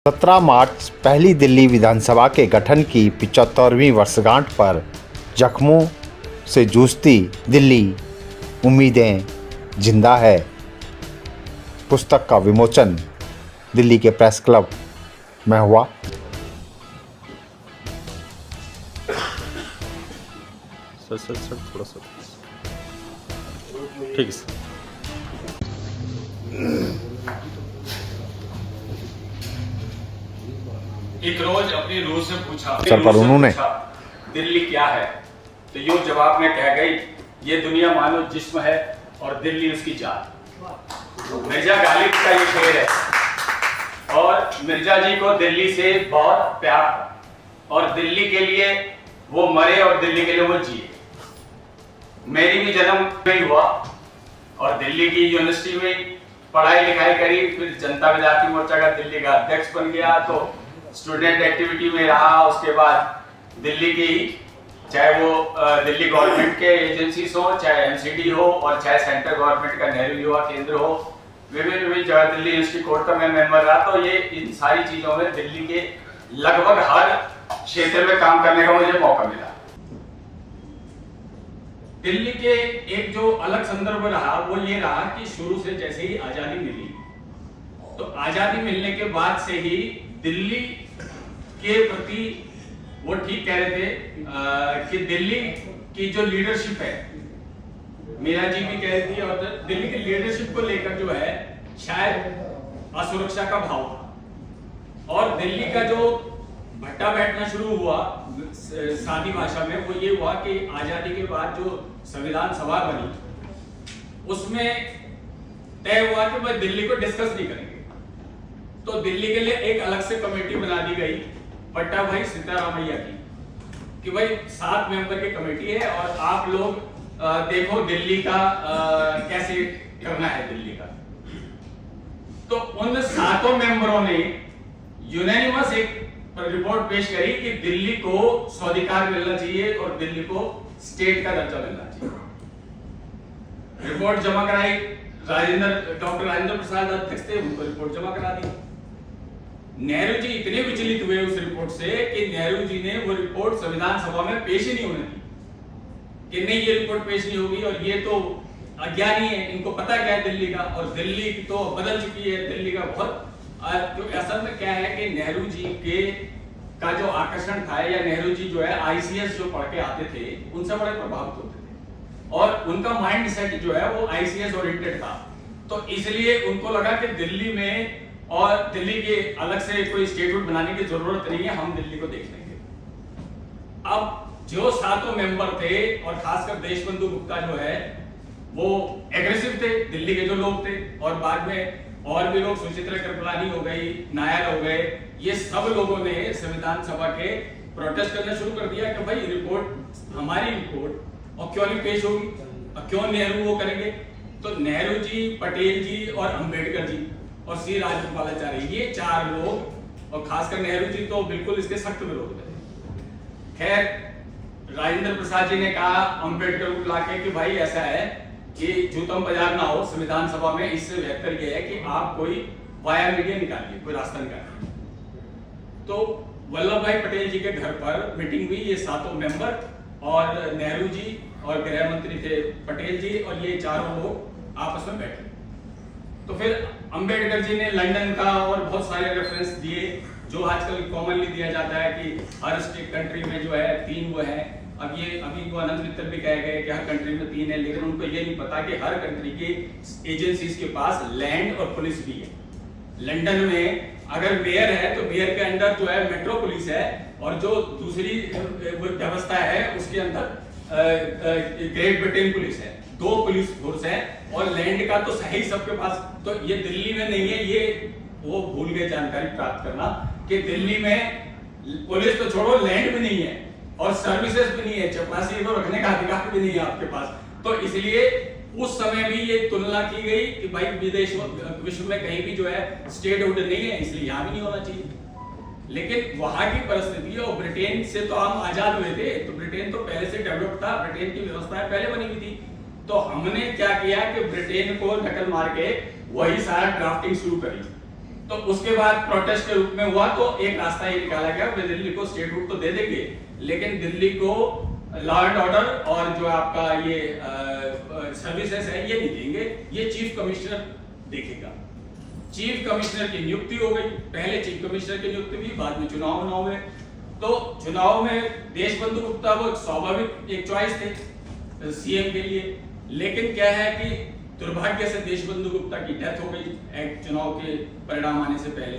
17 मार्च पहली दिल्ली विधानसभा के गठन की 75वीं वर्षगांठ पर जख्मों से जूझती दिल्ली, उम्मीदें जिंदा है पुस्तक का विमोचन दिल्ली के प्रेस क्लब में हुआ। सर थोड़ा सा ठीक है सर। एक रोज अपनी रूह से पूछा सर पर उन्होंने दिल्ली क्या है, तो यूं जवाब में कह गई, ये दुनिया मानो जिस्म है और दिल्ली उसकी जान। मिर्जा गालिब का ये शेर है और मिर्जा जी को दिल्ली से बहुत प्यार था और दिल्ली के लिए वो मरे और दिल्ली के लिए वो जिए। मेरी भी जन्म में हुआ और दिल्ली की यूनिवर्सिटी में पढ़ाई लिखाई करी, फिर जनता विद्यार्थी मोर्चा का दिल्ली का अध्यक्ष बन गया, तो स्टूडेंट एक्टिविटी में रहा। उसके बाद दिल्ली की चाहे वो दिल्ली गवर्नमेंट के एजेंसीज हो, चाहे एमसीडी हो और चाहे सेंट्रल गवर्नमेंट का नेहरू युवा केंद्र हो, विभिन्न जगह दिल्ली यूनिवर्सिटी कोर्ट का मैं मेंबर रहा। तो ये इन सारी चीजों में दिल्ली के लगभग हर क्षेत्र में काम करने का मुझे मौका मिला। दिल्ली के एक जो अलग संदर्भ रहा वो ये रहा कि शुरू से जैसे ही आजादी मिली, तो आजादी मिलने के बाद से ही दिल्ली के प्रति वो ठीक कह रहे थे कि दिल्ली की जो लीडरशिप है, मीरा जी भी कह रही थी, और दिल्ली की लीडरशिप को लेकर जो है शायद असुरक्षा का भाव था। और दिल्ली का जो भट्टा बैठना शुरू हुआ सादी भाषा में, वो ये हुआ कि आजादी के बाद जो संविधान सभा बनी उसमें तय हुआ कि भाई दिल्ली को डिस्कस नहीं करेंगे। तो दिल्ली के लिए एक अलग से कमेटी बना दी गई पट्टा भाई सीतारामैया की, कि भाई 7 मेंबर की कमेटी है और आप लोग देखो दिल्ली का कैसे करना है दिल्ली का। तो उन 7 मेंबरों ने यूनानिमस एक रिपोर्ट पेश करी कि दिल्ली को स्वाधिकार मिलना चाहिए और दिल्ली को स्टेट का दर्जा मिलना चाहिए। रिपोर्ट जमा कराई, डॉक्टर राजेंद्र प्रसाद अध्यक्ष थे, उनको रिपोर्ट जमा करा दी। नेहरू जी इतने विचलित हुए उस रिपोर्ट से कि नेहरू जी ने वो रिपोर्ट संविधान सभा में पेश ही नहीं होने दी, कि नहीं ये रिपोर्ट पेश नहीं होगी और ये तो अज्ञानी है, इनको पता क्या है दिल्ली का, और दिल्ली तो बदल चुकी है, दिल्ली का बहुत। तो असल में क्या है कि नेहरू जी के का जो आकर्षण था, या नेहरू जी जो है आईसीएस जो पढ़ के आते थे उनसे बड़े प्रभावित होते थे और उनका माइंड सेट जो है वो आईसीएस ओरिएंटेड था। तो इसलिए उनको लगा कि दिल्ली में और दिल्ली के अलग से कोई स्टेटहुड बनाने की जरूरत नहीं है, हम दिल्ली को देख लेंगे। अब जो 7 मेंबर थे और खासकर देशबंधु गुप्ता जो है वो एग्रेसिव थे, दिल्ली के जो लोग थे, और बाद में और भी लोग, सुचित्रा कृपलानी हो गई, नायर हो गए, ये सब लोगों ने संविधान सभा के प्रोटेस्ट करना शुरू कर दिया कि भाई रिपोर्ट हमारी रिपोर्ट और क्यों नहीं पेश होगी, और क्यों नेहरू वो करेंगे। तो नेहरू जी, पटेल जी और अंबेडकर जी और सी राजगोपालाचारी, ये 4 लोग, और खासकर नेहरू जी तो बिल्कुल इसके सख्त विरोध में थे। खैर राजेंद्र प्रसाद जी ने कहा अंबेडकर को बुलाके कि भाई ऐसा है कि जूतम बाजार ना हो संविधान सभा में, इससे बेहतर यह है कि आप कोई वाया मीडिया निकालिए, कोई रास्ता निकालिए। तो वल्लभ भाई पटेल जी के घर पर मीटिंग हुई, ये 7 मेंबर और नेहरू जी और गृह मंत्री थे पटेल जी, और ये 4 लोग आपस में बैठे। तो फिर अंबेडकर जी ने लंदन का और बहुत सारे रेफरेंस दिए, जो आजकल कॉमनली दिया जाता है कि हर स्टेट कंट्री में जो है 3 वो है। अब ये अभी को आनंद मित्तल भी कहे गए कि हर कंट्री में 3 है, लेकिन उनको ये नहीं पता कि हर कंट्री के एजेंसीज के पास लैंड और पुलिस भी है। लंदन में अगर मेयर है तो मेयर के अंदर जो है मेट्रो पुलिस है, और जो दूसरी व्यवस्था है उसके अंदर ग्रेट ब्रिटेन पुलिस है, 2 पुलिस फोर्स है, और लैंड का तो सही सबके पास। तो ये दिल्ली में नहीं है, ये वो भूल गए जानकारी प्राप्त करना कि दिल्ली में पुलिस तो छोड़ो, लैंड भी नहीं है और सर्विसेज भी नहीं है, चपरासी को रखने का अधिकार भी नहीं है आपके पास। तो इसलिए उस समय भी ये तुलना की गई कि भाई विदेश विश्व में कहीं भी जो है स्टेटहुड नहीं है, इसलिए यहाँ भी नहीं होना चाहिए। लेकिन वहां की परिस्थिति, और ब्रिटेन से तो हम आजाद हुए थे, तो ब्रिटेन तो पहले से डेवलप था, ब्रिटेन की व्यवस्थाएं पहले बनी हुई थी। तो हमने क्या किया कि ब्रिटेन को नकल मार के वही सारा ड्राफ्टिंग शुरू करी, तो उसके बाद प्रोटेस्ट के रूप में हुआ, तो एक रास्ता ये निकाला गया कि दिल्ली को स्टेटहुड तो दे देंगे, लेकिन दिल्ली को लॉ एंड ऑर्डर और जो आपका ये सर्विसेज है ये नहीं देंगे, ये चीफ कमिश्नर देखेगा। चीफ कमिश्नर की नियुक्ति हो गई, पहले चीफ कमिश्नर की नियुक्ति हुई, बाद में चुनाव हुए। तो चुनाव में देशबंधु गुप्ता वो स्वाभाविक एक चॉइस थे सीएम के लिए, लेकिन क्या है कि दुर्भाग्य से देशबंधु गुप्ता की डेथ हो गई चुनाव के परिणाम आने से पहले।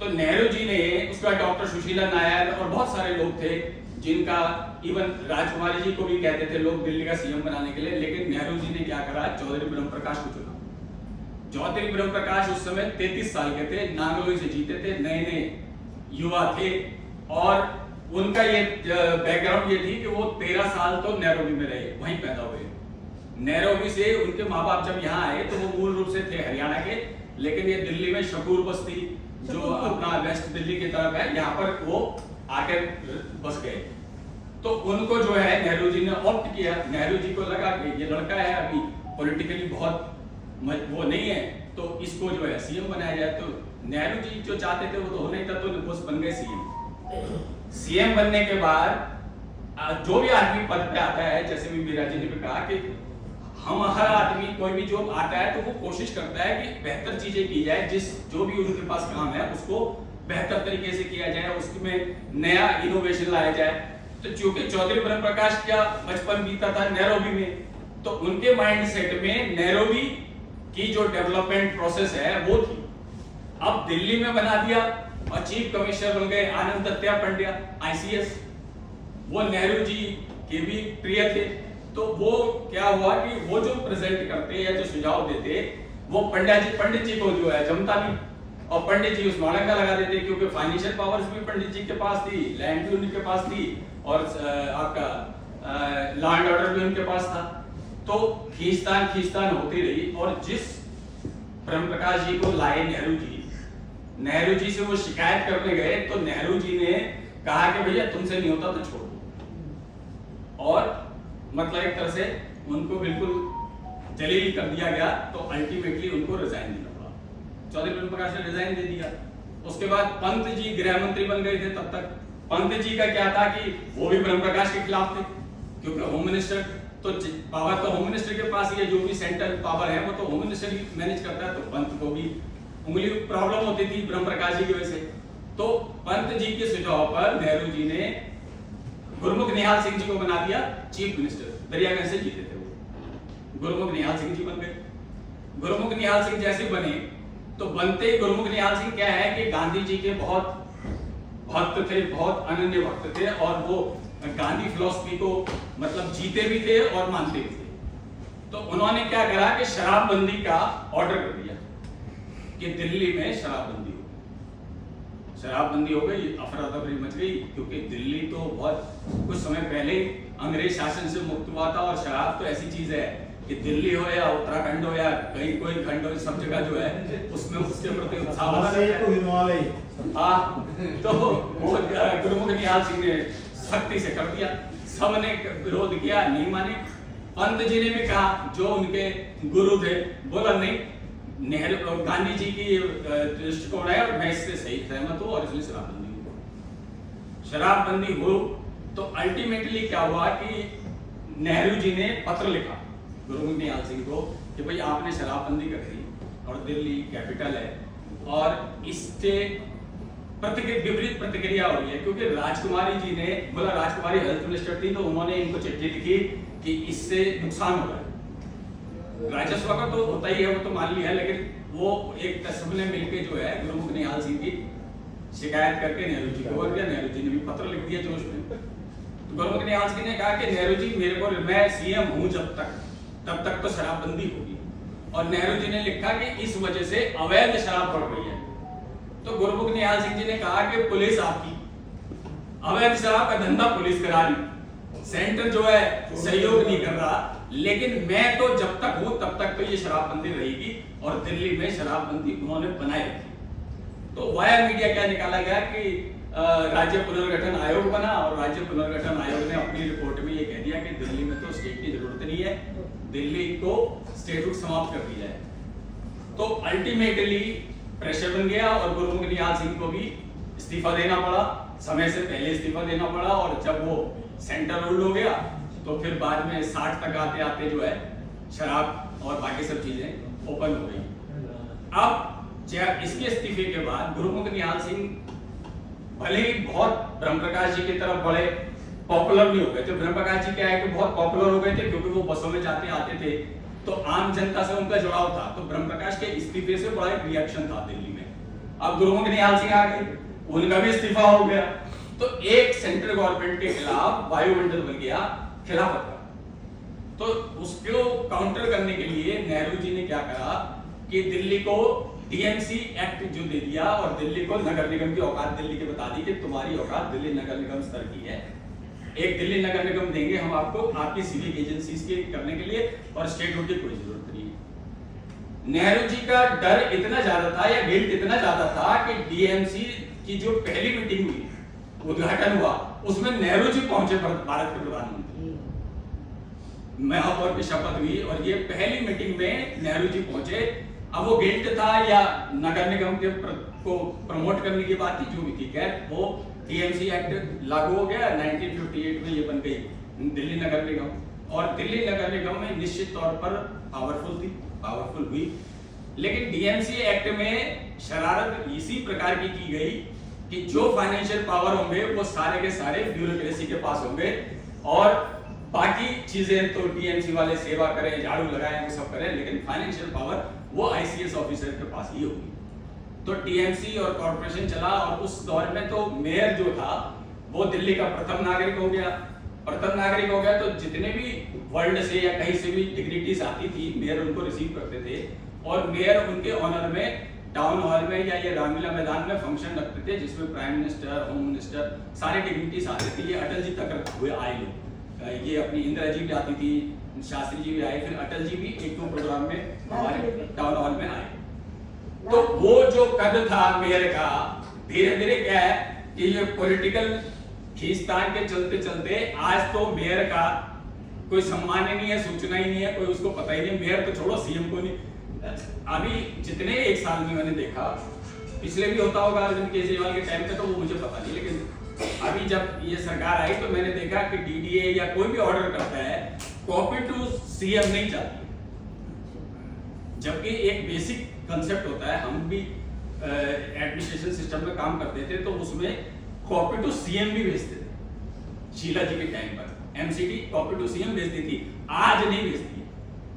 तो नेहरू जी ने, उसके बाद डॉक्टर सुशीला नायर और बहुत सारे लोग थे जिनका, इवन राजकुमारी जी को भी कहते थे लोग दिल्ली का सीएम बनाने के लिए, लेकिन नेहरू जी ने क्या करा, चौधरी ब्रह्म प्रकाश को चुना। चौधरी ब्रह्म प्रकाश उस समय 33 साल के थे, नांगलोई से जीते थे, नए नए युवा थे, और उनका ये बैकग्राउंड ये थी कि वो 13 साल तो नैरोबी में रहे, वहीं पैदा हुए। नैरोबी से उनके माँ बाप जब यहाँ आए तो वो मूल रूप से थे हरियाणा के, लेकिन ये दिल्ली में शकूर बस्ती जो अपना वेस्ट दिल्ली की तरफ है, यहाँ पर वो आकर बस गए। तो उनको जो है नेहरू जी ने ऑप्ट किया। नेहरू जी को लगा कि ये लड़का है अभी पॉलिटिकली बहुत वो नहीं है, तो इसको जो है सीएम बनाया जाए। तो नेहरू जी जो चाहते थे वो तो होना ही था, तो बस बन गए सीएम। सीएम बनने के बाद जो भी आदमी पद पे आता है, जैसे भी मीरा जी ने भी कहा कि हम हर आदमी कोई भी जो आता है तो वो कोशिश करता है कि बेहतर चीजें की जाए, जो भी उनके पास काम है उसको बेहतर तरीके से किया जाए, उसमें नया इनोवेशन लाया जाए। तो चूंकि चौधरी ब्रह्म प्रकाश का बचपन बीता था नैरोबी में, तो उनके माइंडसेट में नैरोबी की जो डेवलपमेंट प्रोसेस है वो थी। अब दिल्ली में बना दिया और चीफ कमिश्नर बन गए आनंद दत्ता पंड्या आईसीएस। वो नेहरू जी के भी प्रिय थे, तो वो क्या हुआ कि वो जो प्रेजेंट करते या जो सुझाव देते, वो पंडित जी को जो है जमता नहीं, और पंडित जी उसमें अड़ंगा लगा देते, क्योंकि फाइनेंशियल पावर्स भी पंडित जी के पास थी, लैंड भी उनके पास थी, और आपका लॉ एंड ऑर्डर भी उनके पास था। तो खींचतान होती रही, और जिस ब्रह्म प्रकाश जी को लाए नेहरू जी से वो शिकायत करने गए, तो नेहरू जी ने कहा कि भैया तुमसे नहीं होता तो छोड़ दो, और मतलब एक तरह से उनको बिल्कुल जलील कर दिया गया। तो अल्टीमेटली उनको रिजाइन देना पड़ा। चौधरी ब्रह्म प्रकाश ने रिजाइन दे दिया। उसके बाद पंत जी गृह मंत्री बन गए थे। तब तक पंत जी का क्या था कि वो भी ब्रह्म प्रकाश के खिलाफ थे, क्योंकि होम मिनिस्टर तो पावर तो होम मिनिस्टर के पास ही है, जो भी सेंट्रल पावर है वो तो होम मिनिस्टर ही मैनेज करता है। तो पंत को भी उंगली प्रॉब्लम होती थी ब्रह्म प्रकाश जी की वजह से। तो पंत जी के सुझाव पर नेहरू जी ने गुरमुख निहाल सिंह जी को बना दिया चीफ मिनिस्टर। दरियागंज से जीते थे वो, गुरमुख निहाल सिंह जी बन गए। गुरमुख निहाल सिंह जैसे बने, तो बनते ही गुरमुख निहाल सिंह क्या है कि गांधी जी के बहुत भक्त थे, बहुत अनन्य भक्त थे, और वो गांधी फिलॉसफी को मतलब जीते भी थे और मानते भी थे। तो उन्होंने क्या करा कि शराबबंदी का ऑर्डर कर दिया कि दिल्ली में शराबबंदी हो। शराबबंदी हो गई, अफरा तफरी मच गई, क्योंकि दिल्ली तो बहुत कुछ समय पहले अंग्रेज शासन से मुक्त हुआ था, और शराब तो ऐसी चीज है कि दिल्ली हो या उत्तराखंड हो या कहीं कोई खंड हो, सब जगह जो है उसमें उसके प्रति उत्साह तो वो गुरमुख निहाल सिंह ने सख्ती से कर दिया। सबने विरोध किया, नहीं माने। पंत जी ने भी कहा, जो उनके गुरु थे, बोला नहीं, नेहरू गांधी जी की दृष्टिकोण है और मैं इससे सही सहमत हूं, और इसलिए शराबबंदी हो। तो अल्टीमेटली क्या हुआ कि नेहरू जी ने पत्र लिखा गुरमुख निहाल सिंह को कि भाई आपने शराबबंदी कर दी, और दिल्ली कैपिटल है, और इससे विपरीत प्रतिक्रिया हो रही है। क्योंकि राजकुमारी जी ने बोला, राजकुमारी हेल्थ मिनिस्टर थी, तो उन्होंने इनको चिट्ठी लिखी कि इससे नुकसान हो रहा है। राजस्व का तो होता ही है, वो तो मान लिया, लेकिन वो एक सबने मिलकर जो है गुरमुख निहाल सिंह की शिकायत करके नेहरू जी को बोल दिया। नेहरू जी ने भी पत्र लिख दिया जोश में। तो गुरमुख निहाल सिंह ने कहा कि नेहरू जी मेरे को, मैं सीएम हूं तब तक तो शराबबंदी होगी, और नेहरू जी ने लिखा कि इस वजह से अवैध शराब बढ़ रही है। तो गुरमुख निहाल सिंह जी ने कहा कि पुलिस आपकी अवैध शराब का धंधा पुलिस करा रही, सेंटर जो है सहयोग नहीं कर रहा, लेकिन मैं तो जब तक हूं तब तक तो ये शराबबंदी रहेगी, और दिल्ली में शराबबंदी उन्होंने बनाई रखी। तो वाया मीडिया क्या निकाला गया कि राज्य पुनर्गठन आयोग बना, और राज्य पुनर्गठन आयोग ने अपनी रिपोर्ट में ये कह दिया कि दिल्ली में तो स्टेट की जरूरत नहीं है, दिल्ली को स्टेटहुड समाप्त कर दिया है। तो अल्टीमेटली प्रेशर बन गया और गुरुमुख निहाल सिंह को भी इस्तीफा देना पड़ा, समय से पहले इस्तीफा देना पड़ा। और जब वो सेंटर रूल हो गया तो फिर बाद में 60 तक आते आते जो है शराब और बाकी सब चीजें ओपन हो गई। अब इसके इस्तीफे के बाद गुरुमुख निहाल सिंह भले ही बहुत ब्रह्म प्रकाश जी की तरफ बड़े पॉपुलर नहीं हो गए थे। ब्रह्म प्रकाश जी क्या है कि बहुत पॉपुलर हो गए थे क्योंकि वो बसों में जाते आते थे तो आम जनता से उनका जुड़ाव था, तो ब्रह्म प्रकाश के इस्तीफे से बड़ा एक रिएक्शन था दिल्ली में। अब गुरुमुख निहाल सिंह आ गए, उनका भी इस्तीफा हो गया, तो एक सेंट्रल गवर्नमेंट के खिलाफ वायुमंडल बन गया खिलाफत का। तो उसको काउंटर करने के लिए नेहरू जी ने क्या करा कि दिल्ली को डीएमसी एक्ट जो दे दिया और दिल्ली को नगर निगम की औकात दिल्ली के बता दी कि तुम्हारी औकात दिल्ली नगर निगम स्तर की है। एक दिल्ली नगर निगम देंगे हम आपको आपकी सिविक एजेंसीज के करने के लिए, और स्टेट की कोई जरूरत नहीं है। नेहरू जी का डर इतना ज्यादा था या गिल्ट इतना ज्यादा था कि डीएमसी की जो पहली मीटिंग हुई, उद्घाटन हुआ, उसमें नेहरू जी पहुंचे, भारत के प्रधानमंत्री, महापौर की शपथ हुई और ये पहली मीटिंग में नेहरू जी पहुंचे। अब वो गिल्ट था या नगर निगम के को प्रमोट करने की बात थी, जो भी थी, खैर वो टीएमसी एक्ट लागू हो गया। 1958 में ये बन गई दिल्ली नगर निगम, और दिल्ली नगर निगम में निश्चित तौर पर पावरफुल हुई। लेकिन डीएमसी एक्ट में शरारत इसी प्रकार की गई कि जो फाइनेंशियल पावर होंगे वो सारे के सारे ब्यूरोक्रेसी के पास होंगे, और बाकी चीजें तो डीएमसी वाले सेवा करें, झाड़ू लगाएं, वो सब करें, लेकिन फाइनेंशियल पावर वो आईसीएस ऑफिसर के पास ही होगी। तो टीएमसी और कॉर्पोरेशन चला, और उस दौर में तो मेयर जो था वो दिल्ली का प्रथम नागरिक हो गया। तो जितने भी वर्ल्ड से या कहीं से भी डिग्निटीज आती थी, मेयर उनको रिसीव करते थे, और मेयर उनके ऑनर में टाउन हॉल में या ये रामलीला मैदान में फंक्शन रखते थे, जिसमें प्राइम मिनिस्टर, होम मिनिस्टर, सारे डिग्निटीज आते थे। ये अटल जी तक हुए आए लोग, ये अपनी इंदिरा जी भी आती थी, शास्त्री जी भी आए, फिर अटल जी भी एक दो प्रोग्राम में हमारे टाउन हॉल में आए। तो वो जो कद था मेयर का, धीरे धीरे क्या है कि ये पॉलिटिकल खींचतान के चलते चलते आज तो मेयर का कोई सम्मान ही नहीं है, सूचना ही नहीं है, कोई उसको पता ही नहीं। मेयर तो छोड़ो, सीएम को नहीं। अभी जितने एक साल में मैंने देखा, पिछले भी होता होगा अरविंद केजरीवाल के टाइम पे, तो वो मुझे पता नहीं, लेकिन अभी जब ये सरकार आई तो मैंने देखा कि डीडीए या कोई भी ऑर्डर करता है, कॉपी टू सीएम नहीं जाती, जबकि एक बेसिक कंसेप्ट होता है। हम भी एडमिनिस्ट्रेशन सिस्टम में काम करते थे, तो उसमें कॉपी टू सीएम भी भेजते थे। शीला जी के टाइम पर एमसीडी कॉपी टू सीएम भेजती थी, आज नहीं भेजती है,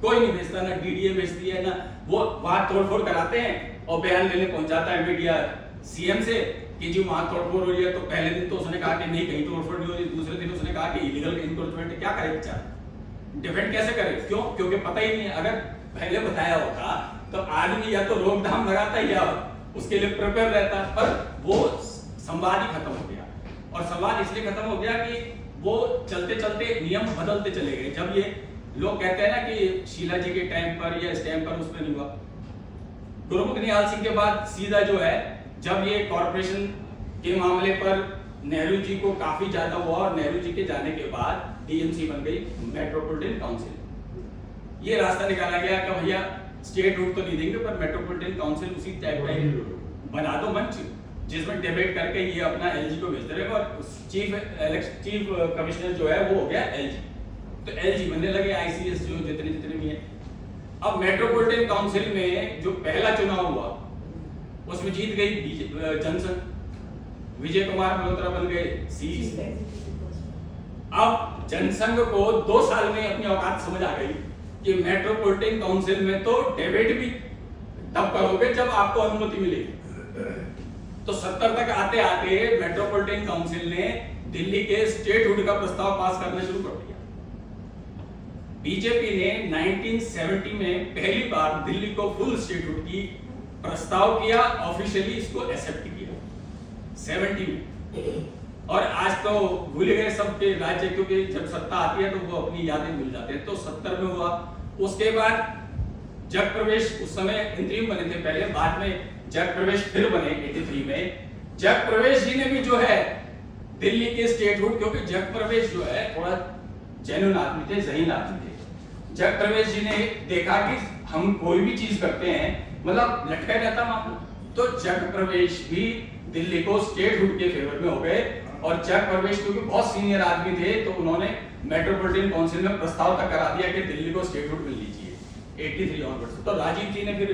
कोई नहीं भेजता, ना डीडीए भेजती है, ना वो वहां तोड़फोड़ कराते हैं और बयान लेने पहुंच जाता है मीडिया सीएम से कि जी वहां तोड़फोड़ हो रही है। तो पहले दिन तो उसने कहा कि नहीं, कहीं तोड़फोड़ नहीं हो रही, दूसरे दिन उसने कहा कि इलीगल इंक्रोचमेंट, क्या करे बेचारा, डिफेंड कैसे करे? क्यों? क्योंकि पता ही नहीं है। अगर पहले बताया होता तो आदमी या तो रोकथाम लगाता या उसके लिए प्रिपेयर रहता, पर वो संवाद ही खत्म हो गया। और संवाद इसलिए खत्म हो गया कि वो चलते चलते नियम बदलते चले गए। जब ये लोग कहते हैं ना कि शीला जी के टाइम पर या इस टाइम पर उस पर नहीं हुआ, गुरुमुख निहाल सिंह के बाद सीधा जो है, जब ये कॉर्पोरेशन के मामले पर नेहरू जी को काफी ज्यादा हुआ, और नेहरू जी के जाने के बाद डीएमसी बन गई मेट्रोपॉलिटन काउंसिल। ये रास्ता निकाला गया कि भैया स्टेट रूट तो नहीं देंगे, पर मेट्रोपॉलिटन काउंसिल उसी टाइप का बना दो मंच, जिसमें डिबेट करके ये अपना एलजी को भेजते रहेगा, और चीफ कमिश्नर जो है वो हो गया एलजी। तो एलजी बनने लगे आईसीएस जो जितने भी हैं। अब मेट्रोपॉलिटन काउंसिल में जो पहला चुनाव हुआ उसमें जीत गई जनसंघ, विजय कुमार मल्होत्रा बन गए सी। अब जनसंघ को 2 साल में अपनी औकात समझ आ गई कि मेट्रोपॉलिटन काउंसिल में तो डिबेट भी तब करोगे जब आपको अनुमति मिलेगी। तो 70 तक आते आते मेट्रोपॉलिटन काउंसिल ने दिल्ली के स्टेटहुड का प्रस्ताव पास करना शुरू कर दिया। बीजेपी ने 1970 में पहली बार दिल्ली को फुल स्टेटहुड की प्रस्ताव किया, ऑफिशियली इसको एक्सेप्ट किया 70 में। और आज तो भूल गए सबके राज्य, क्योंकि जब सत्ता आती है तो वो अपनी यादें भूल जाते हैं। तो 70 में हुआ। उसके बाद जग प्रवेश, उस समय इंतरिम बने थे पहले, बाद में जग प्रवेश फिर बने 83 में। जग प्रवेश जी ने भी जो है दिल्ली के स्टेटहुड, क्योंकि जग प्रवेश जो है थोड़ा जेन्युइन आदमी थे, ज़हीन आदमी थे। जग प्रवेश जी ने देखा कि हम कोई भी चीज करते हैं, मतलब लटका रहता मामला, तो जग प्रवेश भी दिल्ली को स्टेटहुड के फेवर में हो गए। और जग प्रवेश क्योंकि बहुत सीनियर आदमी थे तो उन्होंने मेट्रोपॉलिटन काउंसिल में प्रस्ताव तक करा दिया कि दिल्ली को स्टेटहुड मिलनी चाहिए 83 ऑनवर्ड। तो राजीव जी ने फिर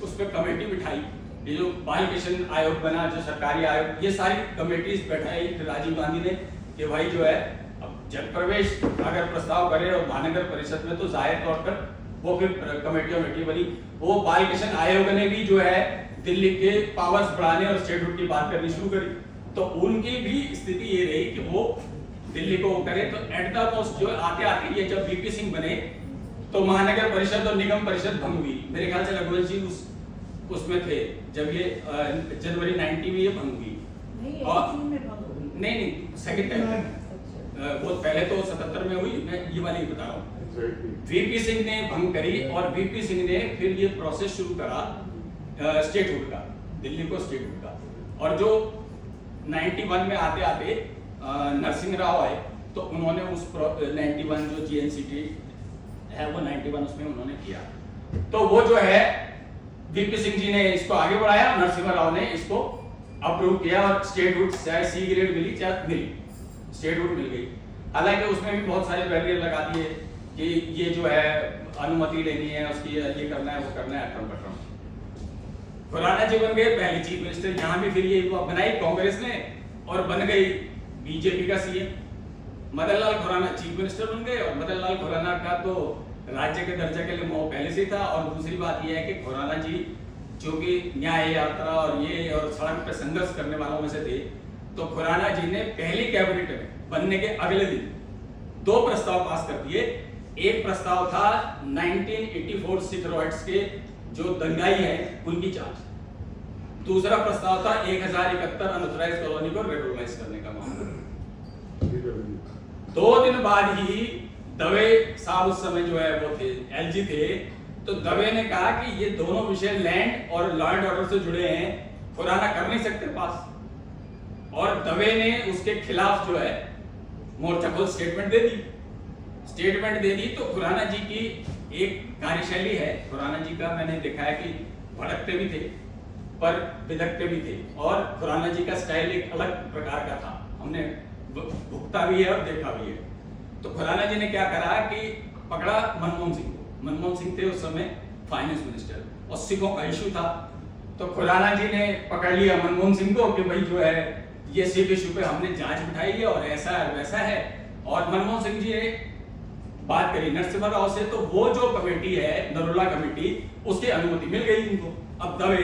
उस पर कमेटी बिठाई, ये जो बाल किशन आयोग बना, जो सरकारी आयोग, ये सारी कमेटीज बैठाई राजीव गांधी ने कि भाई जो है अब जग प्रवेश अगर प्रस्ताव करे और महानगर परिषद में तो जाहिर तौर पर वो फिर कमेटी बनी। वो बाल किशन आयोग ने भी जो है दिल्ली के पावर्स बढ़ाने और स्टेटहुड की बात करनी शुरू करी। तो उनकी भी स्थिति ये रही कि वो दिल्ली को करे। तो एट द मोस्ट जो आते आते ये जब वीपी सिंह बने तो महानगर परिषद और निगम परिषद भंग हुई। मेरे ख्याल से रघुवंश जी उसमें थे जब ये जनवरी 90 में ये भंग हुई। और नहीं सेकंड टाइम, वो पहले तो 77 में हुई, मैं ये वाली बता रहा हूँ। वीपी सिंह ने भंग करी और वीपी सिंह ने फिर ये प्रोसेस शुरू करा स्टेटहुड का, दिल्ली को स्टेटहुड का। और जो 91 में आते आते नरसिंह राव आए तो उन्होंने उस 91 जो जीएनसीटी है वो 91 उसमें उन्होंने किया। तो वो जो है वीपी सिंह जी ने इसको आगे बढ़ाया, नरसिंह राव ने इसको अप्रूव किया और स्टेटहुड चाहे सी ग्रेड मिली चाहे मिली, स्टेटहुड मिल गई। हालांकि उसमें भी बहुत सारे बैरियर लगा दिए कि ये जो है अनुमति लेनी है, उसकी ये करना है वो करना है, अटरम पटरम। खुराना जी बन गए पहले चीफ मिनिस्टर, यहाँ भी फिर ये बनाई कांग्रेस ने और बन गई बीजेपी का CM. Madan Lal Khurana chief minister बन गए और मदन लाल खुराना का तो राज्य के दर्जे के लिए मोह पहले से था। और दूसरी बात यह है कि खुराना जी जो कि न्याय यात्रा और ये और सड़क पे संघर्ष करने वालों में से थे, तो खुराना जी ने पहली कैबिनेट में बनने के अगले दिन 2 प्रस्ताव पास कर दिए। एक प्रस्ताव था 1984 सिख रॉयट्स के जो दंगाई है उनकी जांच, दूसरा प्रस्ताव था 1071 अनऑथराइज्ड कॉलोनी को रेगुलराइज करने का मामला। 2 दिन बाद ही दवे साहब उस समय जो है वो थे एलजी थे, तो दवे ने कहा कि ये दोनों विषय लैंड और लॉ एंड ऑर्डर से जुड़े हैं, खुराना कर नहीं सकते पास। और दवे ने उसके खिलाफ जो है मोर्चा खोल स्टेटमेंट दे दी। तो खुराना जी की एक कार्यशैली है, खुराना जी का मैंने देखा है कि भड़कते भी थे पर विधकते भी थे, और खुराना जी का स्टाइल एक अलग प्रकार का था, हमने भुगता भी है और देखा भी है। तो खुराना जी ने क्या करा कि पकड़ा मनमोहन सिंह को, मनमोहन सिंह थे उस समय फाइनेंस मिनिस्टर और सिखों का इशू था। तो खुराना जी ने पकड़ लिया मनमोहन सिंह को कि भाई जो है ये सिख इशू पे हमने जांच बिठाई है और ऐसा है वैसा है। और मनमोहन सिंह जी ने बात करी नरसिम्हा राव से, तो वो जो कमेटी है नरोला कमेटी, उसकी अनुमति मिल गई इनको। अब दवे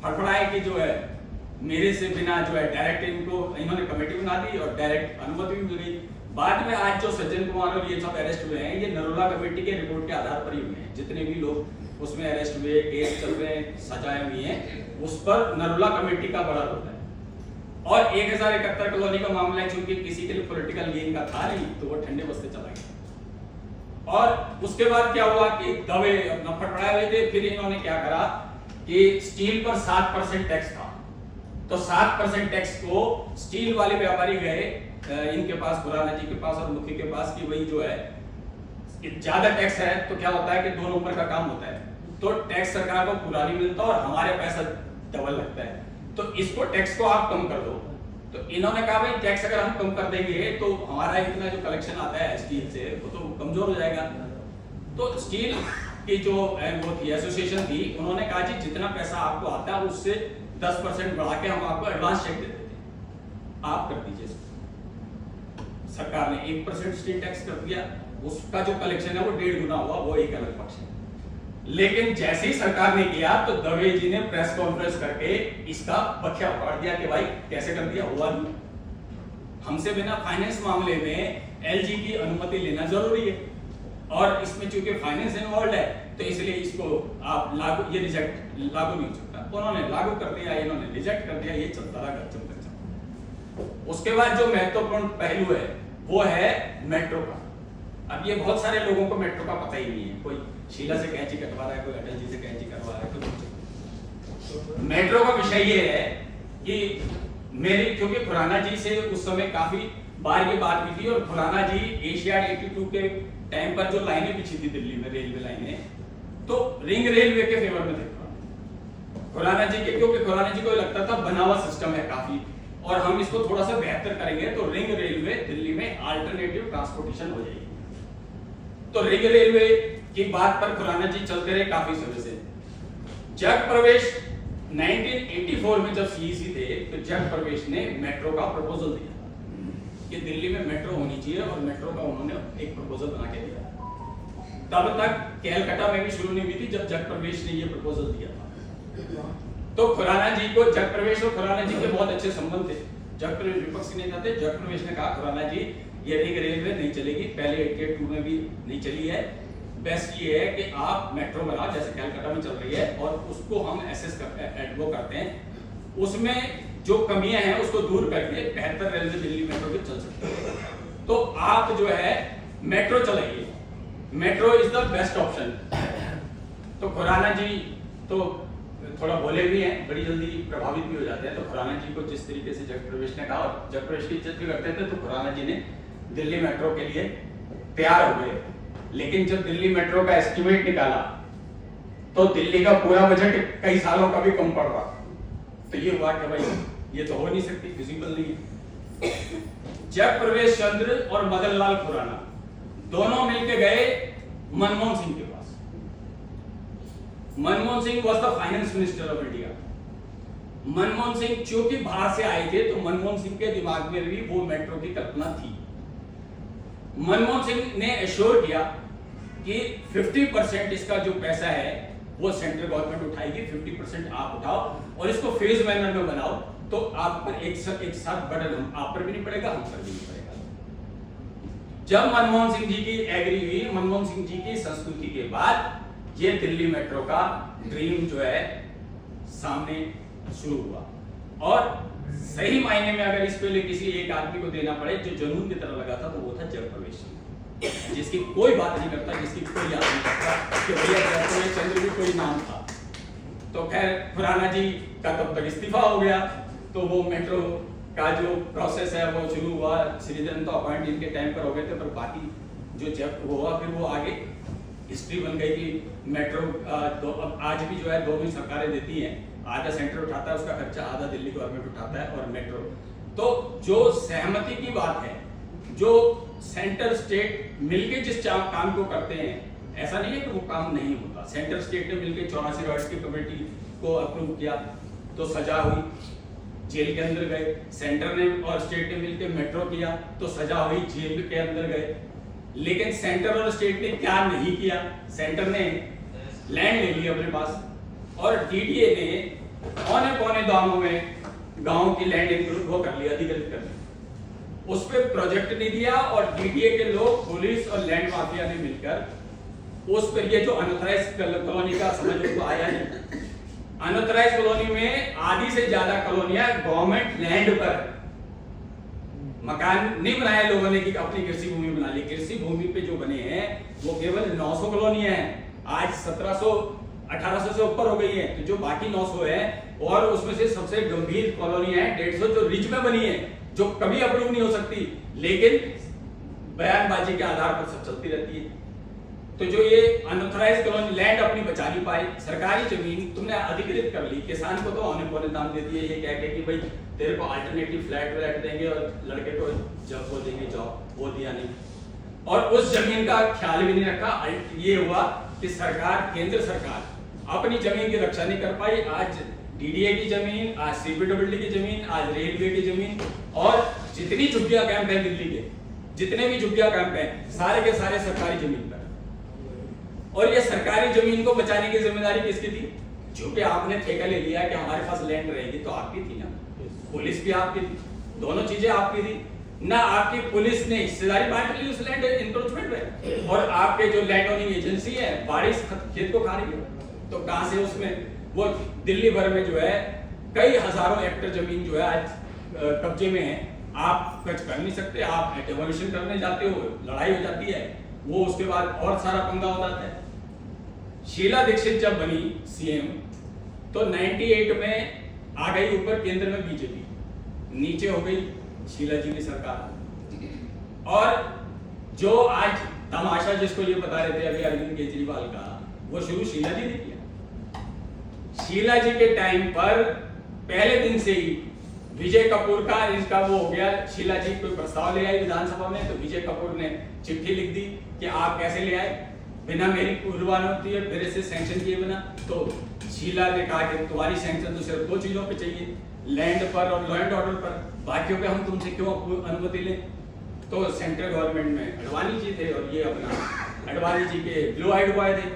फड़फड़ाए कि जो है मेरे से बिना जो है डायरेक्ट इनको इन्होंने कमेटी बना दी और डायरेक्ट अनुमति भी मिल गई। बाद में आज जो सज्जन कुमार और ये सब अरेस्ट हुए हैं, ये नरोला कमेटी के रिपोर्ट के आधार पर ही हुए हैं। जितने भी लोग उसमें अरेस्ट हुए, केस चल रहे हैं, सजाएं हुई हैं, उस पर नरोला कमेटी का बड़ा रोल है। और 1071 कॉलोनी का मामला है, चूंकि किसी के लिए पॉलिटिकल गेन का था नहीं, तो वो ठंडे बस्ते चला गया। और उसके बाद क्या हुआ कि दवे अपना फटफड़ाए हुए थे, फिर इन्होंने क्या करा कि स्टील पर 7% टैक्स था, तो 7% टैक्स को स्टील वाले व्यापारी गए इनके पास, खुराना जी के पास और मुखी के पास, कि वही जो है ज्यादा टैक्स है तो क्या होता है कि 2 नंबर का काम होता है, तो टैक्स सरकार को पूरा नहीं मिलता और हमारे पैसा डबल लगता है, तो इसको टैक्स को आप कम कर दो। तो इन्होंने कहा भाई टैक्स अगर हम कम कर देंगे तो हमारा इतना जो कलेक्शन आता है स्टील से वो तो कमजोर हो जाएगा। तो स्टील की जो वो थी एसोसिएशन थी, उन्होंने कहा जी जितना पैसा आपको आता है उससे 10% बढ़ा के हम आपको एडवांस चेक दे देते हैं, आप कर दीजिए। सरकार ने 1% स्टील टैक्स कर दिया, उसका जो कलेक्शन है वो 1.5 गुना हुआ, वो एक अलग पक्ष है। लेकिन जैसे ही सरकार ने किया तो दवे जी ने प्रेस कॉन्फ्रेंस करके इसका बखिया उखाड़ दिया कि भाई कैसे कर दिया, हुआ नहीं, हमसे बिना फाइनेंस मामले में एलजी की अनुमति लेना जरूरी है और इसमें चूंकि फाइनेंस इन्वॉल्व है तो इसलिए इसको आप लागू, ये रिजेक्ट लागू नहीं हो सकता। उन्होंने लागू कर दिया, इन्होंने रिजेक्ट कर दिया, ये चलता रहा चलता। उसके बाद जो महत्वपूर्ण पहलू है वो है मेट्रो का। अब ये बहुत सारे लोगों को मेट्रो का पता ही नहीं है, कोई शीला से कैंची कटवा रहा है, कोई अटल जी से कैंची करवा रहा है, कोई मेट्रो का विषय ये है कि मेरी, क्योंकि खुराना जी से उस समय काफी बार ये बात हुई थी और खुराना जी एशियाड 82 के टाइम पर जो लाइनें बिछी थी दिल्ली में, रेलवे लाइनें, तो रिंग रेलवे के फेवर में थे। खुराना जी के, क्योंकि खुराना जी को लगता था बना हुआ सिस्टम है काफी और हम इसको थोड़ा सा बेहतर करेंगे तो रिंग रेलवे दिल्ली में अल्टरनेटिव ट्रांसपोर्टेशन हो जाएगी। तो रिंग रेलवे की बात पर खुराना जी चलते रहे काफी समय से। जग प्रवेश 1984 में जब सीईसी थे तो जग प्रवेश ने मेट्रो का प्रपोजल दिया कि दिल्ली में मेट्रो होनी चाहिए और मेट्रो का उन्होंने एक प्रपोजल बना के दिया। तब तक कैलकाटा में भी शुरू नहीं हुई थी जब जग प्रवेश ने ये प्रपोजल दिया था। तो खुराना जी को जग प्रवेश और खुराना जी के बहुत अच्छे संबंध थे। जग प्रवेश विपक्ष के नेता थे। जग प्रवेश ने कहा खुराना जी ये रिंग रेलवे नहीं चलेगी, पहले 88 में भी नहीं चली है, बेस्ट ये है कि आप मेट्रो बनाओ जैसे कैलकाटा में चल रही है और उसको हम एसेस करते हैं, उसमें जो कमियां हैं उसको दूर करके बेहतर रेलवे दिल्ली मेट्रो भी चल सकती है। तो आप जो है मेट्रो चलाइए, metro is the best option. तो खुराना जी तो थोड़ा बोले भी हैं, बड़ी जल्दी प्रभावित भी हो जाते हैं। तो खुराना जी को जिस तरीके से जग प्रवेश ने कहा और जग प्रवेश की इज्जत भी करते थे, तो खुराना जी ने दिल्ली मेट्रो के लिए तैयार हो गए। लेकिन जब दिल्ली मेट्रो का एस्टिमेट निकाला तो दिल्ली का पूरा बजट कई सालों का भी कम पड़ रहा। तो ये हुआ कि भाई ये तो हो नहीं सकती, फिजिबल नहीं है। जग प्रवेश चंद्र और मदन लाल खुराना दोनों मिलकर गए मनमोहन सिंह के पास। Manmohan Singh was the finance minister of India. Manmohan Singh चूंकि बाहर से आए थे तो मनमोहन सिंह के दिमाग में भी वो मेट्रो की कल्पना थी। मनमोहन सिंह ने एश्योर किया कि 50% इसका जो पैसा है वो सेंट्रल गवर्नमेंट उठाएगी, 50% आप उठाओ और इसको फेज मैनर में बनाओ तो आप पर एक साथ बर्डन आप पर भी नहीं पड़ेगा, हम पर भी नहीं पड़ेगा। जब मनमोहन सिंह जी की एग्री हुई, मनमोहन सिंह जी की संस्कृति के बाद ये दिल्ली मेट्रो का ड्रीम जो है सामने शुरू हुआ। और सही मायने में अगर इस पे किसी एक आदमी को देना पड़े जो जुनून की तरह लगा था तो वो था जग प्रवेश, जिसकी कोई बात नहीं करता, जिसकी कोई याद नहीं करता कि भैया जग प्रवेश चंद्र भी कोई नाम था। तो खैर खुराना जी का तब तक इस्तीफा हो गया तो वो मेट्रो का जो प्रोसेस है वो शुरू हुआ। श्रीधरन तो अपॉइंट इनके टाइम पर हो गए थे, पर बाकी जो जब हुआ फिर वो आगे हिस्ट्री बन गई कि मेट्रो तो अब आज भी जो है दोनों सरकारें देती हैं, आधा सेंटर उठाता है उसका खर्चा, आधा दिल्ली गवर्नमेंट उठाता है। और मेट्रो तो जो सहमति की बात है, जो सेंटर स्टेट मिलके जिस काम को करते हैं, ऐसा नहीं है कि वो काम नहीं होता। सेंटर स्टेट ने मिलके 84 रॉयट्स की कमेटी को अप्रूव किया तो सजा हुई, जेल के अंदर गए। सेंटर ने और स्टेट ने मिलकर मेट्रो किया तो सजा हुई, जेल के अंदर गए। लेकिन सेंटर और स्टेट ने क्या नहीं किया, सेंटर ने लैंड ले ली अपने पास और डीडीए ने औने पौने दामों में गांव की लैंड इंक्लूड वो कर लिया, अधिग्रहित कर लिया, उस पर प्रोजेक्ट नहीं दिया। और डीडीए के लोग, पुलिस और लैंड माफिया ने मिलकर उस पर ये जो अनऑथराइज्ड कॉलोनी का समझ को आया नहीं। अनऑथराइज्ड कॉलोनी में आधी से ज्यादा कॉलोनियां गवर्नमेंट लैंड पर मकान नहीं बनाए लोगों ने कि अपनी कृषि भूमि बना ली। कृषि भूमि पे जो बने हैं वो केवल 900 कॉलोनियां हैं, आज 1700 1800 से ऊपर हो गई है। तो जो बाकी 900 है और उसमें से सबसे गंभीर कॉलोनी है 150 जो रिच में बनी है, जो कभी अप्रूव नहीं हो सकती, लेकिन बयानबाजी के आधार पर सब चलती रहती है। तो जो ये अनऑथराइज्ड कॉलोनी लैंड अपनी बचा नहीं पाई, सरकारी जमीन तुमने अधिकृत कर ली, किसान को तो औने पौने दाम दे दिए, ये कह के कि भाई तेरे को अल्टरनेटिव फ्लैट देंगे और लड़के को जॉब को देंगे, जॉब वो दिया नहीं। और उस जमीन का ख्याल भी नहीं रखा। ये हुआ कि सरकार, केंद्र सरकार अपनी जमीन की रक्षा नहीं कर पाई। आज डीडीए की जमीन, आज सीपीडब्ल्यूडी की जमीन, आज रेलवे की जमीन और जितनी झुग्गियां कैंप है दिल्ली के, जितने भी झुग्गियां कैंप है सारे के सारे सरकारी जमीन पर। और ये सरकारी जमीन को बचाने की जिम्मेदारी किसकी थी? जो कि आपने ठेका ले लिया कि हमारे पास लैंड रहेगी, तो आपकी थी ना, पुलिस भी आपकी थी, दोनों चीजें आपकी थी ना। आपकी पुलिस ने हिस्सेदारी बांट ली उस लैंड इंक्रोचमेंट में और आपके जो लैंड ओनिंग एजेंसी है बारिश खेत को खा रही है। तो कहां से उसमें वो दिल्ली भर में जो है कई हजारों हेक्टर जमीन जो है आज कब्जे में है, आप कुछ कर नहीं सकते। आप डेमोलिशन करने जाते हो, लड़ाई हो जाती है, वो उसके बाद और सारा पंगा हो जाता है। शीला दीक्षित जब बनी सीएम तो 98 में आ गई ऊपर केंद्र में बीजेपी, नीचे हो गई शीला जी की सरकार। और जो आज तमाशा जिसको ये बता रहे थे अभी अरविंद केजरीवाल का, वो शुरू शीला जी ने किया। शीला जी के टाइम पर पहले दिन से ही विजय कपूर का इसका वो हो गया, शीला जी कोई प्रस्ताव ले आई विधानसभा में तो विजय कपूर ने चिट्ठी लिख दी कि आप कैसे ले आए बिना मेरी पूर्वानुमति और मेरे से सैंक्शन किए बिना। तो शीला ने कहा कि तुम्हारी सैंक्शन तो सिर्फ 2 चीजों पे चाहिए, लैंड पर और लॉ एंड ऑर्डर पर, बाकियों पे हम तुमसे क्यों अनुमति लें। तो सेंट्रल गवर्नमेंट में अडवाणी जी थे और ये अपना अडवाणी जी के ब्लू आइड बॉय थे।